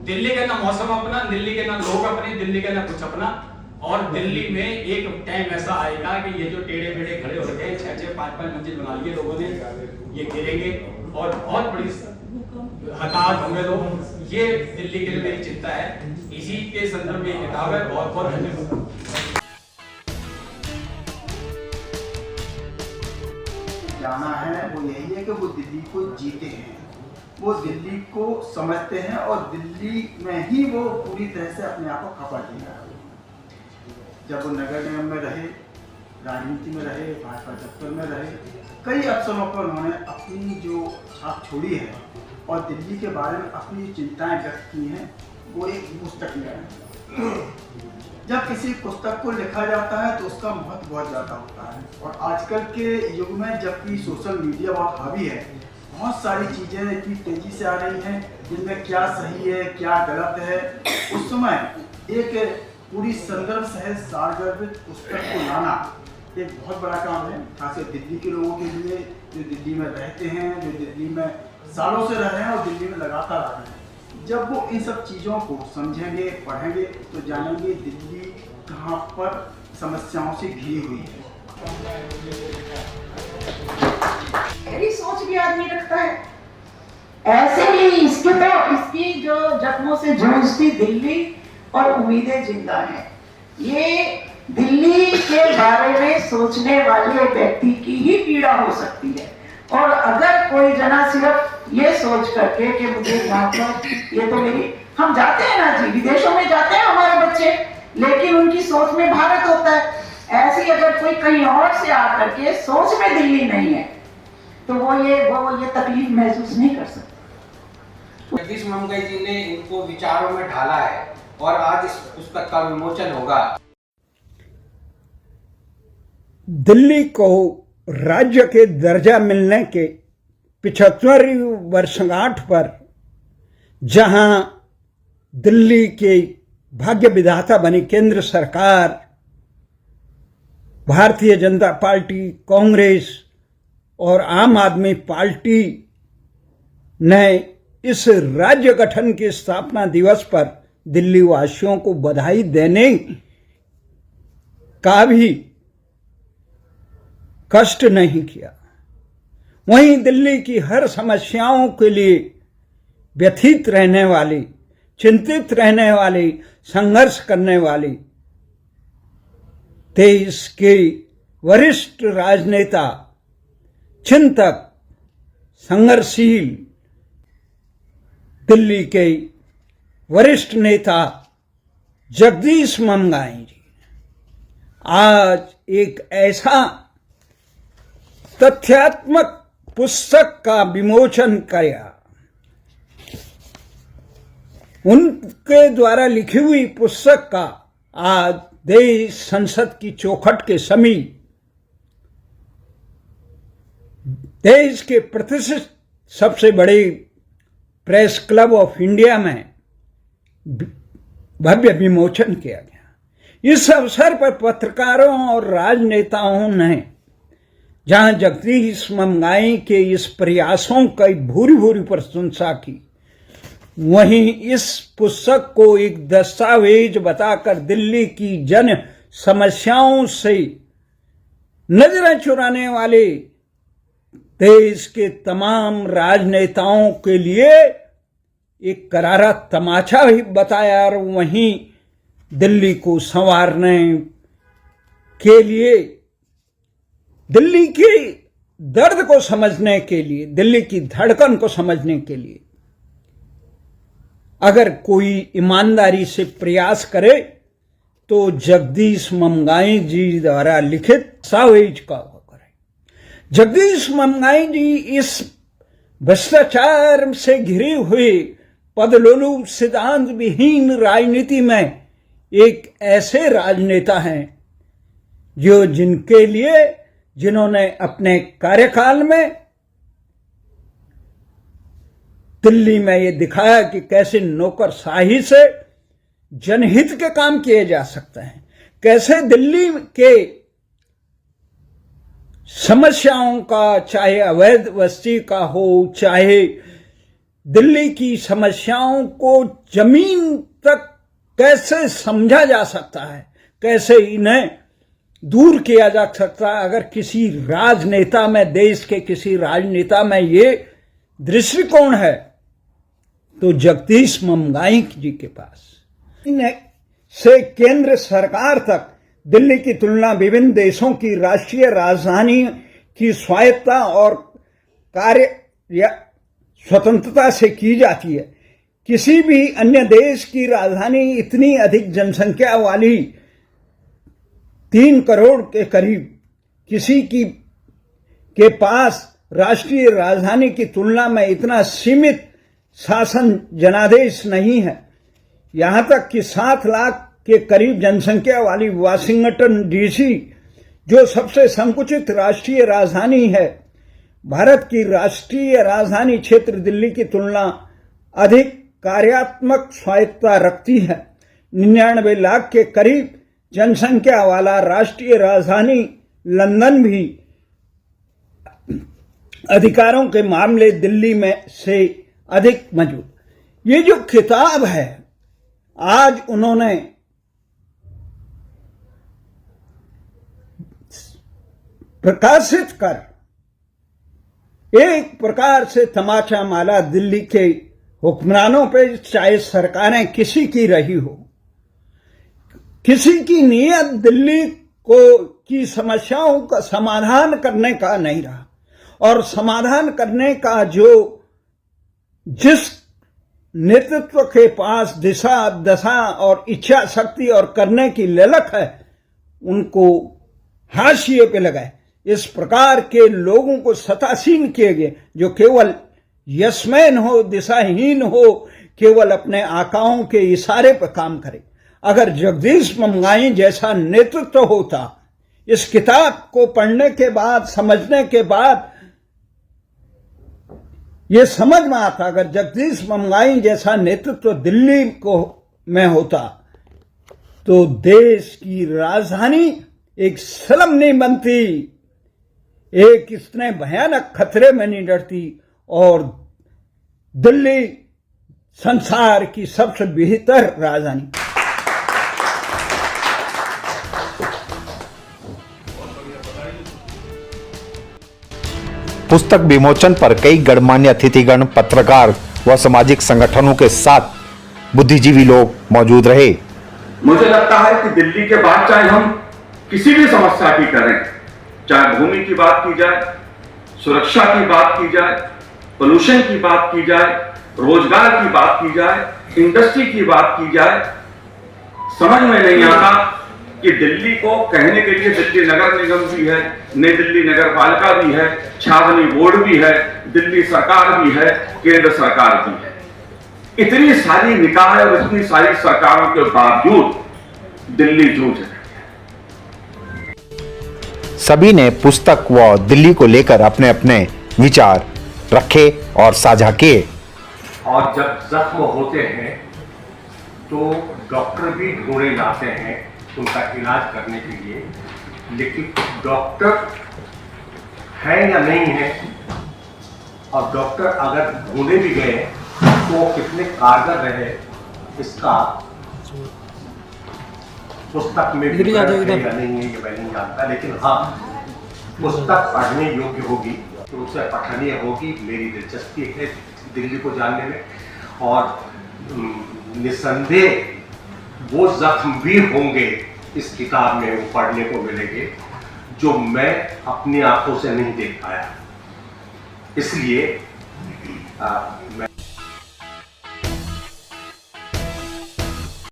दिल्ली का ना मौसम अपना, दिल्ली के ना लोग अपने, दिल्ली का ना कुछ अपना। और दिल्ली में एक टाइम ऐसा आएगा कि ये जो टेढ़े मेढ़े खड़े हो रखे हैं, 6-6, 5-5 मंजिल बना लिए लोगों ने, ये गिरेंगे और बहुत बड़ी हताहत होंगे लोग। ये दिल्ली के लिए मेरी चिंता है। इसी के संदर्भ में किताब है। बहुत बहुत धन्यवाद। जाना है वो यही है कि वो दिल्ली को जीते हैं, वो दिल्ली को समझते हैं, और दिल्ली में ही वो पूरी तरह से अपने आप को खपा दिया। जब वो नगर निगम में रहे, राजनीति में रहे, भाजपा दफ्तर में रहे, कई अवसरों पर उन्होंने अपनी जो छाप छोड़ी है और दिल्ली के बारे में अपनी चिंताएं व्यक्त की हैं, वो एक पुस्तक में है। जब किसी पुस्तक को लिखा जाता है तो उसका महत्व बहुत ज़्यादा होता है, और आजकल के युग में जबकि सोशल मीडिया बहुत हावी है, बहुत सारी चीज़ें इतनी तेज़ी से आ रही हैं जिनमें क्या सही है क्या गलत है, उस समय एक पूरी संदर्भ सहित सारगर्भित पुस्तक को लाना एक बहुत बड़ा काम है, खासकर दिल्ली के लोगों के लिए जो दिल्ली में रहते हैं, जो दिल्ली में सालों से रह रहे हैं और दिल्ली में लगातार आ रहे हैं। जब वो इन सब चीज़ों को समझेंगे, पढ़ेंगे, तो जानेंगे दिल्ली कहाँ पर समस्याओं से घिरी हुई है। मेरी सोच भी आदमी रखता है। ऐसे ही इसकी जो जख्मों से जूझती दिल्ली और उम्मीदें जिंदा हैं। ये दिल्ली के बारे में सोचने वाले व्यक्ति की ही पीड़ा हो सकती है। और अगर कोई जना सिर्फ ये सोच करके कि मुझे यहाँ पर ये तो मेरी, हम जाते हैं ना जी, विदेशों में जाते हैं हमारे बच्चे, लेकिन उनकी सोच में भारत होता है। ऐसी अगर कोई कहीं और से आकर के सोच में दिल्ली नहीं है तो वो ये तकलीफ महसूस नहीं कर सकता। जगदीश मंगई जी ने इनको विचारों में ढाला है और आज इस पुस्तक का विमोचन होगा। दिल्ली को राज्य के दर्जा मिलने के 75वीं वर्षगांठ पर, जहां दिल्ली के भाग्य विधाता बनी केंद्र सरकार, भारतीय जनता पार्टी, कांग्रेस और आम आदमी पार्टी ने इस राज्य गठन के स्थापना दिवस पर दिल्ली वासियों को बधाई देने का भी कष्ट नहीं किया, वहीं दिल्ली की हर समस्याओं के लिए व्यथित रहने वाली, चिंतित रहने वाली, संघर्ष करने वाली देश के वरिष्ठ राजनेता, चिंतक, संघर्षशील दिल्ली के वरिष्ठ नेता जगदीश मंगाई जी आज एक ऐसा तथ्यात्मक पुस्तक का विमोचन किया। उनके द्वारा लिखी हुई पुस्तक का आज देश संसद की चौखट के समीप देश के प्रतिष्ठित सबसे बड़े प्रेस क्लब ऑफ इंडिया में भव्य विमोचन किया गया। इस अवसर पर पत्रकारों और राजनेताओं ने जहां जगदीश मंगाई के इस प्रयासों की भूरी भूरी प्रशंसा की, वहीं इस पुस्तक को एक दस्तावेज बताकर दिल्ली की जन समस्याओं से नजरें चुराने वाले देश के तमाम राजनेताओं के लिए एक करारा तमाचा भी बताया, और वहीं दिल्ली को संवारने के लिए, दिल्ली के दर्द को समझने के लिए, दिल्ली की धड़कन को समझने के लिए अगर कोई ईमानदारी से प्रयास करे तो जगदीश ममगाई जी द्वारा लिखित दस्तावेज का करे। जगदीश ममगाई जी इस भ्रष्टाचार से घिरे हुए पदलोलुप सिद्धांत विहीन राजनीति में एक ऐसे राजनेता हैं जो जिन्होंने अपने कार्यकाल में दिल्ली में ये दिखाया कि कैसे नौकरशाही से जनहित के काम किए जा सकते हैं, कैसे दिल्ली के समस्याओं का, चाहे अवैध बस्ती का हो, चाहे दिल्ली की समस्याओं को जमीन तक कैसे समझा जा सकता है, कैसे इन्हें दूर किया जा सकता है। अगर किसी राजनेता में, देश के किसी राजनेता में ये दृष्टिकोण है तो जगदीश ममगाई जी के पास से केंद्र सरकार तक दिल्ली की तुलना विभिन्न देशों की राष्ट्रीय राजधानी की स्वायत्तता और कार्य स्वतंत्रता से की जाती है। किसी भी अन्य देश की राजधानी इतनी अधिक जनसंख्या वाली 3 करोड़ के करीब किसी के पास राष्ट्रीय राजधानी की तुलना में इतना सीमित शासन जनादेश नहीं है। यहां तक कि 7 लाख के करीब जनसंख्या वाली वाशिंगटन डीसी, जो सबसे संकुचित राष्ट्रीय राजधानी है, भारत की राष्ट्रीय राजधानी क्षेत्र दिल्ली की तुलना अधिक कार्यात्मक स्वायत्तता रखती है। 99 लाख के करीब जनसंख्या वाला राष्ट्रीय राजधानी लंदन भी अधिकारों के मामले दिल्ली में से अधिक मजबूत। ये जो किताब है आज उन्होंने प्रकाशित कर एक प्रकार से तमाचा मारा दिल्ली के हुक्मरानों पे, चाहे सरकारें किसी की रही हो, किसी की नीयत दिल्ली की समस्याओं का समाधान करने का नहीं रहा। और समाधान करने का जिस नेतृत्व के पास दिशा, दशा और इच्छा शक्ति और करने की ललक है, उनको हाशिए पे लगाए। इस प्रकार के लोगों को सतासीन किए गए जो केवल यशमैन हो, दिशाहीन हो, केवल अपने आकाओं के इशारे पर काम करे। अगर जगदीश ममगाई जैसा नेतृत्व होता, इस किताब को पढ़ने के बाद, समझने के बाद ये समझ में आता, अगर जगदीश ममगाई जैसा नेतृत्व दिल्ली में होता तो देश की राजधानी एक स्लम नहीं बनती, एक इतने भयानक खतरे में नहीं डरती और दिल्ली संसार की सबसे बेहतर राजधानी। पुस्तक विमोचन पर कई गणमान्य अतिथिगण, पत्रकार व सामाजिक संगठनों के साथ बुद्धिजीवी लोग मौजूद रहे। मुझे लगता है कि दिल्ली के बाद चाहे हम किसी भी समस्या की करें, चाहे भूमि की बात की जाए, सुरक्षा की बात की जाए, पोल्यूशन की बात की जाए, रोजगार की बात की जाए, इंडस्ट्री की बात की जाए, समझ में नहीं आता कि दिल्ली को कहने के लिए दिल्ली नगर निगम भी है, नई दिल्ली नगर पालिका भी है, छावनी बोर्ड भी है, दिल्ली सरकार भी है, केंद्र सरकार भी है। इतनी सारी निकाय और इतनी सारी सरकारों के बावजूद दिल्ली जूझ रही है। सभी ने पुस्तक व दिल्ली को लेकर अपने अपने विचार रखे और साझा किए। और जब जख्म होते हैं तो डॉक्टर भी ढूंढे जाते हैं उनका इलाज करने के लिए, लेकिन डॉक्टर है या नहीं है, और डॉक्टर अगर ढूंढे भी गए तो कितने कारगर रहे इसका पुस्तक में भी है या नहीं है ये मैं नहीं जानता। लेकिन हाँ, पुस्तक पढ़ने योग्य होगी तो उसे पठनीय होगी। मेरी दिलचस्पी है दिल्ली को जानने में, और निसंदेह वो जख्म भी होंगे इस किताब में, वो पढ़ने को मिलेंगे जो मैं अपनी आंखों से नहीं देख पाया। इसलिए मैं